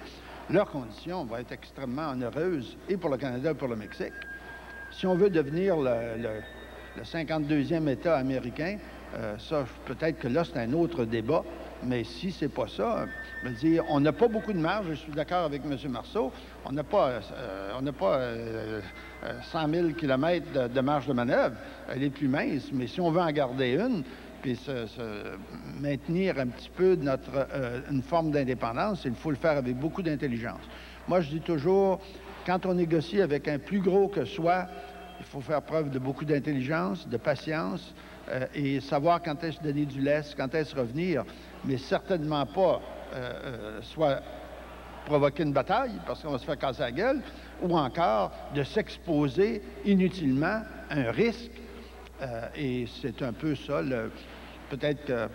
leurs conditions vont être extrêmement onéreuses et pour le Canada et pour le Mexique. Si on veut devenir le 52e État américain, ça, peut-être que là, c'est un autre débat, mais si c'est pas ça, je veux dire, on n'a pas beaucoup de marge, je suis d'accord avec M. Marceau, on n'a pas 100 000 km de marge de manœuvre, elle est plus mince, mais si on veut en garder une, puis maintenir un petit peu une forme d'indépendance, il faut le faire avec beaucoup d'intelligence. Moi, je dis toujours, quand on négocie avec un plus gros que soi, il faut faire preuve de beaucoup d'intelligence, de patience et savoir quand est-ce donner du lest, quand est-ce revenir, mais certainement pas soit provoquer une bataille parce qu'on va se faire casser la gueule, ou encore de s'exposer inutilement à un risque. Et c'est un peu ça. Peut-être que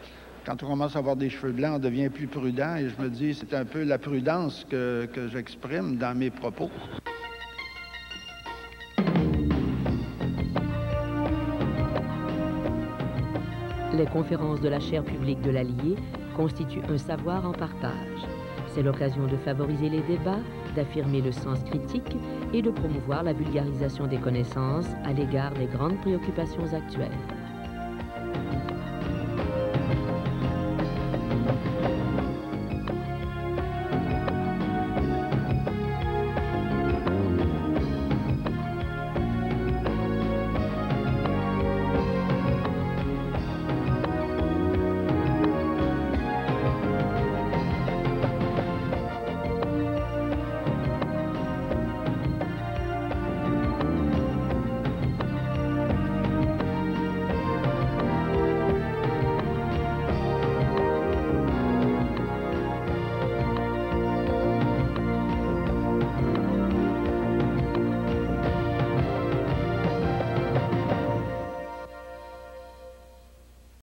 quand on commence à avoir des cheveux blancs, on devient plus prudent. Et je me dis, c'est un peu la prudence que j'exprime dans mes propos.
Les conférences de la chaire publique de l'Allier constituent un savoir en partage. C'est l'occasion de favoriser les débats, d'affirmer le sens critique et de promouvoir la vulgarisation des connaissances à l'égard des grandes préoccupations actuelles.